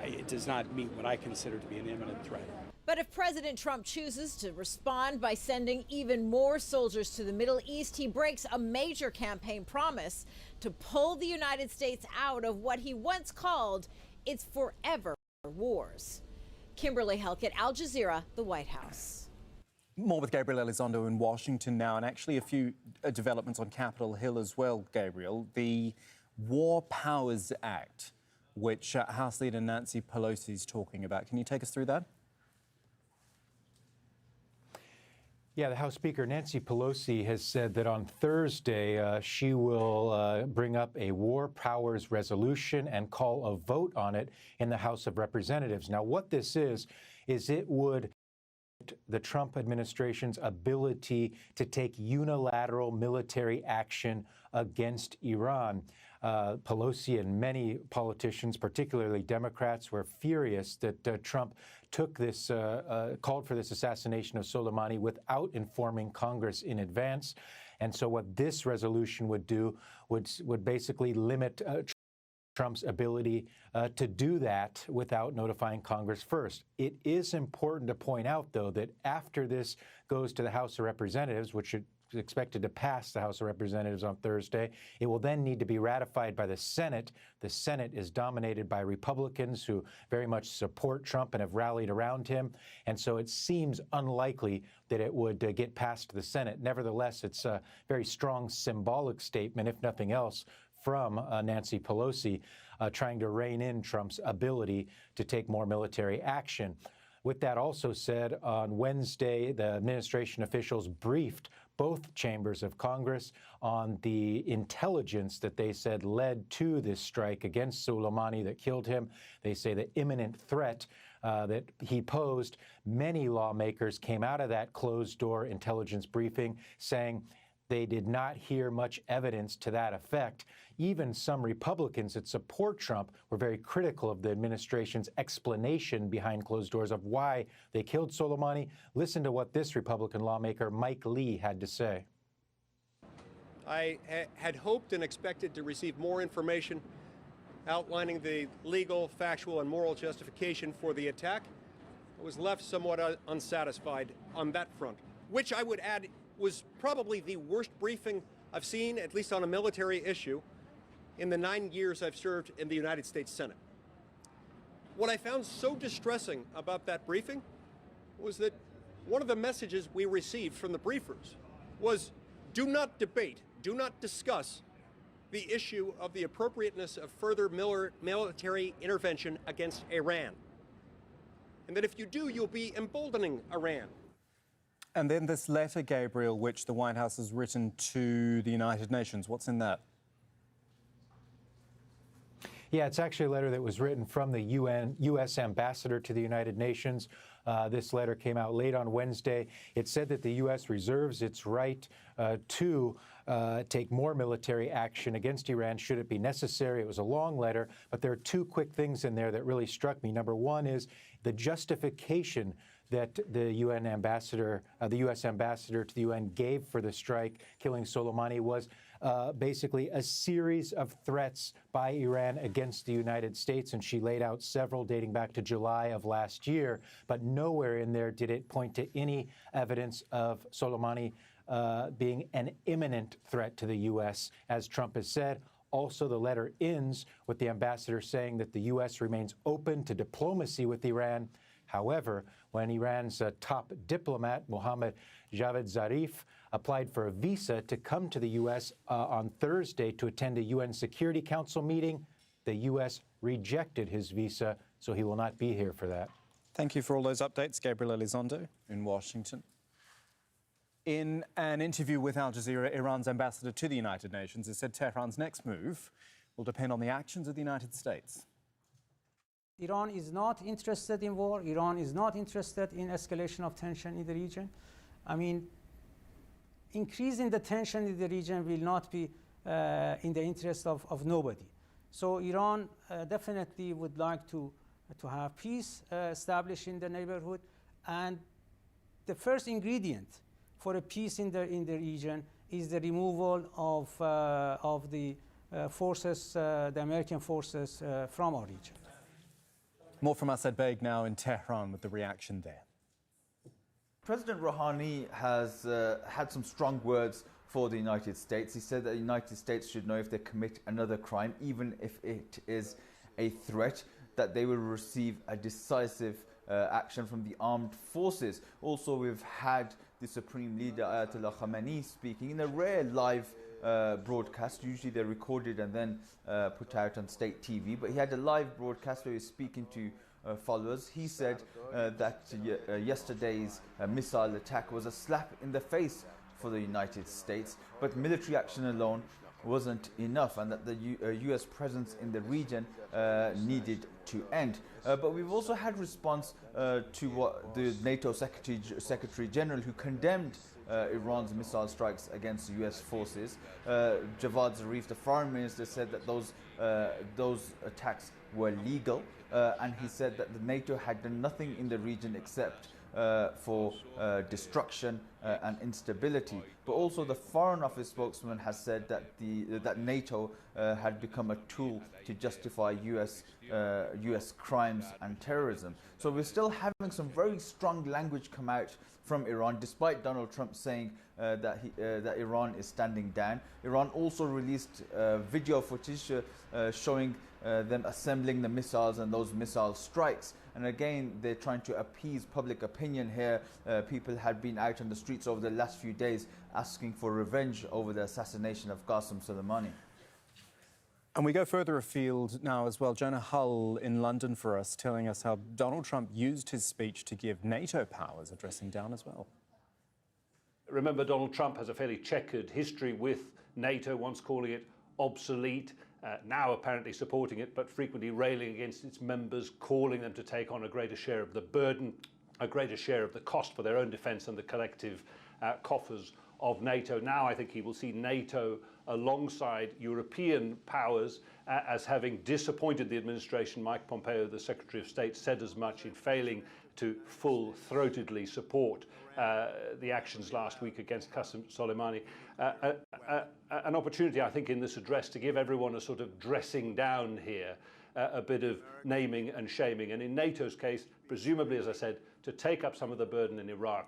it does not meet what I consider to be an imminent threat. But if President Trump chooses to respond by sending even more soldiers to the Middle East, he breaks a major campaign promise to pull the United States out of what he once called its forever wars. Kimberly Helkett, Al Jazeera, the White House. More with Gabriel Elizondo in Washington now, and actually a few developments on Capitol Hill as well, Gabriel. The War Powers Act, which House Leader Nancy Pelosi is talking about. Can you take us through that? Yeah, the House Speaker, Nancy Pelosi, has said that on Thursday she will bring up a war powers resolution and call a vote on it in the House of Representatives. Now, what this is it would the Trump administration's ability to take unilateral military action against Iran. Pelosi and many politicians, particularly Democrats, were furious that Trump took this, called for this assassination of Soleimani without informing Congress in advance. And so what this resolution would do would basically limit Trump's ability to do that without notifying Congress first. It is important to point out, though, that after this goes to the House of Representatives, which is expected to pass the House of Representatives on Thursday, it will then need to be ratified by the Senate. The Senate is dominated by Republicans who very much support Trump and have rallied around him. And so it seems unlikely that it would get past the Senate. Nevertheless, it's a very strong symbolic statement, if nothing else, from Nancy Pelosi trying to rein in Trump's ability to take more military action. With that also said, on Wednesday, the administration officials briefed both chambers of Congress on the intelligence that they said led to this strike against Soleimani that killed him. They say the imminent threat that he posed. Many lawmakers came out of that closed-door intelligence briefing saying they did not hear much evidence to that effect. Even some Republicans that support Trump were very critical of the administration's explanation behind closed doors of why they killed Soleimani. Listen to what this Republican lawmaker, Mike Lee, had to say. I had hoped and expected to receive more information outlining the legal, factual, and moral justification for the attack. I was left somewhat unsatisfied on that front, which I would add was probably the worst briefing I've seen, at least on a military issue, in the 9 years I've served in the United States Senate. What I found so distressing about that briefing was that one of the messages we received from the briefers was, do not debate, do not discuss the issue of the appropriateness of further military intervention against Iran. And that if you do, you'll be emboldening Iran. And then this letter, Gabriel, which the White House has written to the United Nations. What's in that? Yeah, it's actually a letter that was written from the U.S. ambassador to the United Nations. This letter came out late on Wednesday. It said that the U.S. reserves its right to take more military action against Iran should it be necessary. It was a long letter, but there are two quick things in there that really struck me. Number one is the justification that the UN ambassador, the U.S. ambassador to the UN gave for the strike killing Soleimani was basically a series of threats by Iran against the United States, and she laid out several dating back to July of last year, but nowhere in there did it point to any evidence of Soleimani being an imminent threat to the U.S., as Trump has said. Also, the letter ends with the ambassador saying that the U.S. remains open to diplomacy with Iran. However, when Iran's top diplomat, Mohammad Javad Zarif, applied for a visa to come to the U.S. On Thursday to attend a UN Security Council meeting, the U.S. rejected his visa, so he will not be here for that. Thank you for all those updates, Gabriel Elizondo in Washington. In an interview with Al Jazeera, Iran's ambassador to the United Nations has said Tehran's next move will depend on the actions of the United States. Iran is not interested in war. Iran is not interested in escalation of tension in the region. I mean, increasing the tension in the region will not be in the interest of nobody. So Iran definitely would like to have peace established in the neighborhood, and the first ingredient for a peace in the region is the removal of the forces, the American forces from our region. More from Asad Beg now in Tehran with the reaction there. President Rouhani has had some strong words for the United States. He said that the United States should know if they commit another crime, even if it is a threat, that they will receive a decisive action from the armed forces. Also, we've had the Supreme Leader Ayatollah Khamenei speaking in a rare live broadcast. Usually they're recorded and then put out on state TV, but he had a live broadcast where he was speaking to followers. He said that yesterday's missile attack was a slap in the face for the United States, but military action alone wasn't enough, and that the US presence in the region needed to end. But we've also had response to what the NATO Secretary General, who condemned Iran's missile strikes against US forces. Javad Zarif, the foreign minister, said that those attacks were legal, and he said that the NATO had done nothing in the region except for destruction and instability. But also the Foreign Office spokesman has said that that NATO had become a tool to justify US crimes and terrorism. So we're still having some very strong language come out from Iran, despite Donald Trump saying that Iran is standing down. Iran also released video footage showing them assembling the missiles and those missile strikes. And again, they're trying to appease public opinion here. People had been out on the streets over the last few days asking for revenge over the assassination of Qasem Soleimani. And we go further afield now as well. Jonah Hull in London for us, telling us how Donald Trump used his speech to give NATO powers a dressing down as well. Remember, Donald Trump has a fairly checkered history with NATO, once calling it obsolete, now apparently supporting it, but frequently railing against its members, calling them to take on a greater share of the burden, a greater share of the cost for their own defence and the collective coffers of NATO. Now I think he will see NATO alongside European powers as having disappointed the administration. Mike Pompeo, the Secretary of State, said as much in failing to full-throatedly support the actions last week against Qasem Soleimani. An opportunity, I think, in this address to give everyone a sort of dressing down here, a bit of naming and shaming. And in NATO's case, presumably, as I said, to take up some of the burden in Iraq,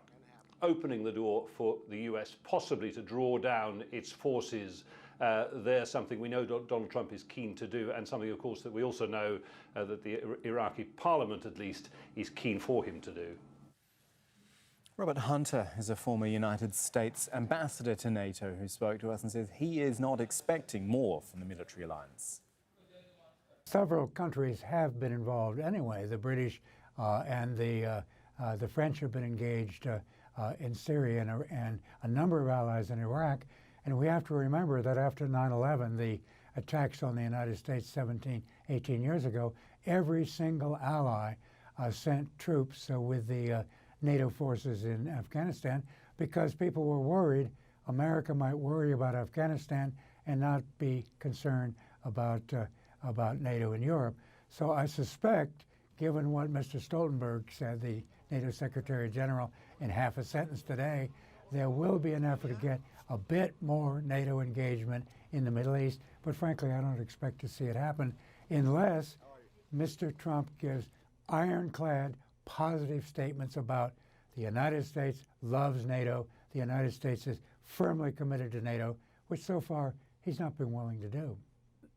opening the door for the US possibly to draw down its forces there, something we know Donald Trump is keen to do, and something, of course, that we also know that the Iraqi parliament, at least, is keen for him to do. Robert Hunter is a former United States ambassador to NATO who spoke to us and says he is not expecting more from the military alliance. Several countries have been involved anyway. The British and the French have been engaged in Syria and a number of allies in Iraq. And we have to remember that after 9/11, the attacks on the United States 18 years ago, every single ally sent troops with the NATO forces in Afghanistan because people were worried America might worry about Afghanistan and not be concerned about NATO in Europe. So I suspect, given what Mr. Stoltenberg said, the NATO Secretary General, in half a sentence today, there will be an effort to get a bit more NATO engagement in the Middle East. But frankly, I don't expect to see it happen unless Mr. Trump gives ironclad positive statements about the United States loves NATO, the United States is firmly committed to NATO, which so far he's not been willing to do.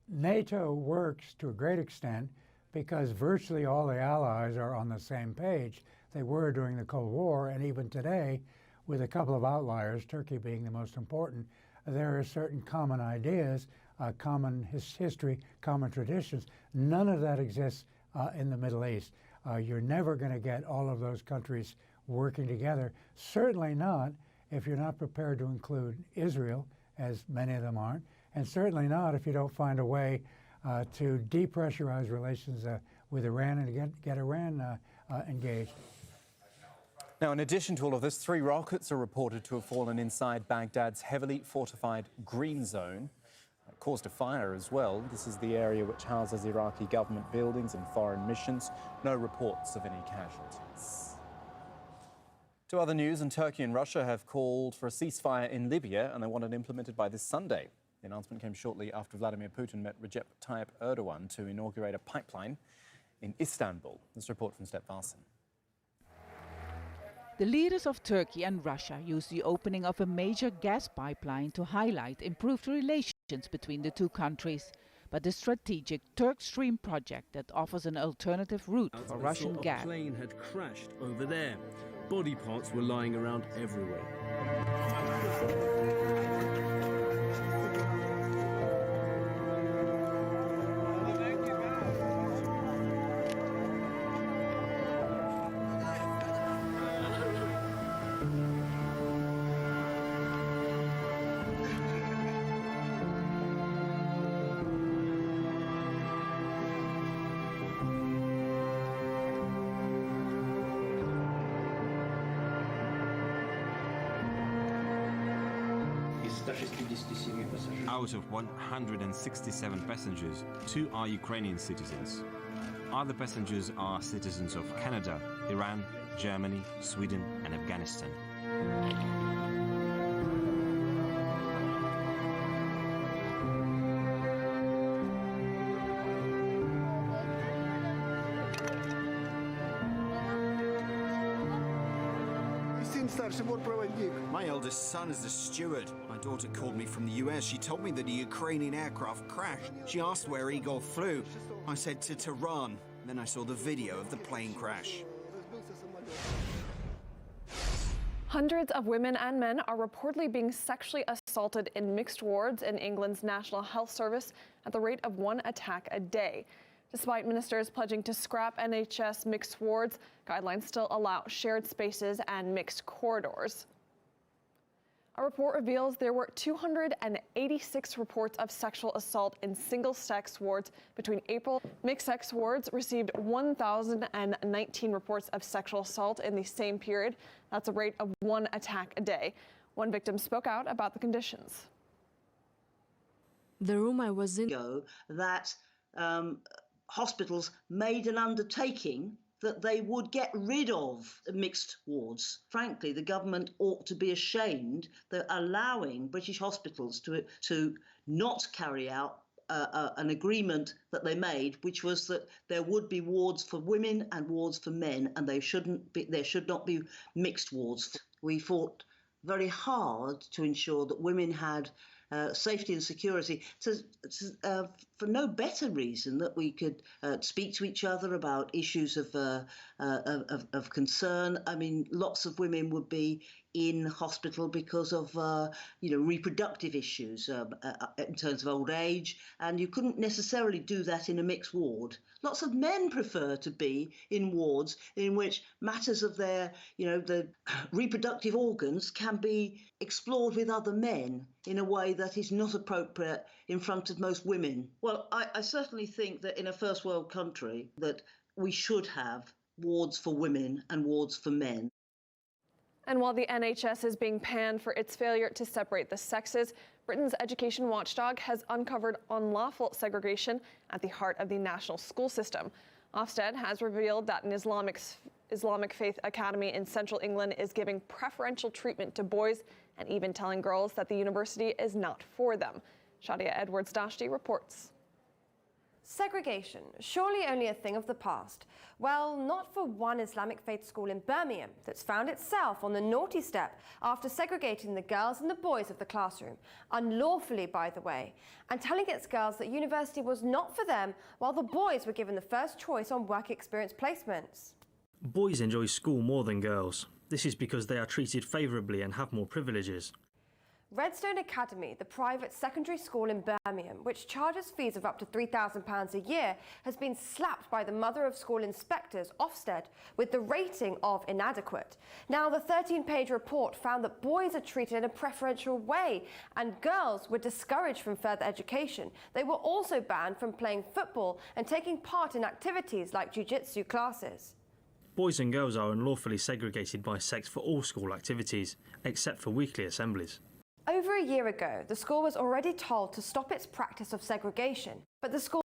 NATO works to a great extent because virtually all the allies are on the same page. They were during the Cold War, and even today, with a couple of outliers, Turkey being the most important, there are certain common ideas, common history, common traditions. None of that exists in the Middle East. You're never going to get all of those countries working together, certainly not if you're not prepared to include Israel, as many of them aren't, and certainly not if you don't find a way to depressurize relations with Iran and get Iran engaged. Now, in addition to all of this, 3 rockets are reported to have fallen inside Baghdad's heavily fortified Green Zone. It caused a fire as well. This is the area which houses Iraqi government buildings and foreign missions. No reports of any casualties. To other news, and Turkey and Russia have called for a ceasefire in Libya, and they want it implemented by this Sunday. The announcement came shortly after Vladimir Putin met Recep Tayyip Erdogan to inaugurate a pipeline in Istanbul. This report from Step Varson. The leaders of Turkey and Russia used the opening of a major gas pipeline to highlight improved relations between the two countries. But the strategic Turk Stream project that offers an alternative route for Russian gas. A plane had crashed over there. Body parts were lying around everywhere. Out of 167 passengers, 2 are Ukrainian citizens. Other passengers are citizens of Canada, Iran, Germany, Sweden and Afghanistan. My eldest son is a steward. My daughter called me from the US. She told me that a Ukrainian aircraft crashed. She asked where Igor flew. I said to Tehran. Then I saw the video of the plane crash. Hundreds of women and men are reportedly being sexually assaulted in mixed wards in England's National Health Service at the rate of 1 attack a day. Despite ministers pledging to scrap NHS mixed wards, guidelines still allow shared spaces and mixed corridors. A report reveals there were 286 reports of sexual assault in single-sex wards between April. Mixed-sex wards received 1,019 reports of sexual assault in the same period. That's a rate of 1 attack a day. One victim spoke out about the conditions. The room I was in that hospitals made an undertaking that they would get rid of mixed wards. Frankly, the government ought to be ashamed that allowing British hospitals to not carry out an agreement that they made, which was that there would be wards for women and wards for men, and there should not be mixed wards. We fought very hard to ensure that women had safety and security, for no better reason that we could speak to each other about issues of concern. I mean, lots of women would be in hospital because of reproductive issues in terms of old age, and you couldn't necessarily do that in a mixed ward. Lots of men prefer to be in wards in which matters of their, the reproductive organs can be explored with other men in a way that is not appropriate in front of most women. Well, I certainly think that in a first world country that we should have wards for women and wards for men. And while the NHS is being panned for its failure to separate the sexes, Britain's education watchdog has uncovered unlawful segregation at the heart of the national school system. Ofsted has revealed that an Islamic faith academy in central England is giving preferential treatment to boys and even telling girls that the university is not for them. Shadia Edwards-Dashti reports. Segregation, surely only a thing of the past. Well, not for one Islamic faith school in Birmingham that's found itself on the naughty step after segregating the girls and the boys of the classroom, unlawfully by the way, and telling its girls that university was not for them while the boys were given the first choice on work experience placements. Boys enjoy school more than girls. This is because they are treated favourably and have more privileges. Redstone Academy, the private secondary school in Birmingham, which charges fees of up to £3,000 a year, has been slapped by the Mother of School Inspectors, Ofsted, with the rating of inadequate. Now, the 13-page report found that boys are treated in a preferential way and girls were discouraged from further education. They were also banned from playing football and taking part in activities like jiu-jitsu classes. Boys and girls are unlawfully segregated by sex for all school activities, except for weekly assemblies. Over a year ago, the school was already told to stop its practice of segregation, but the school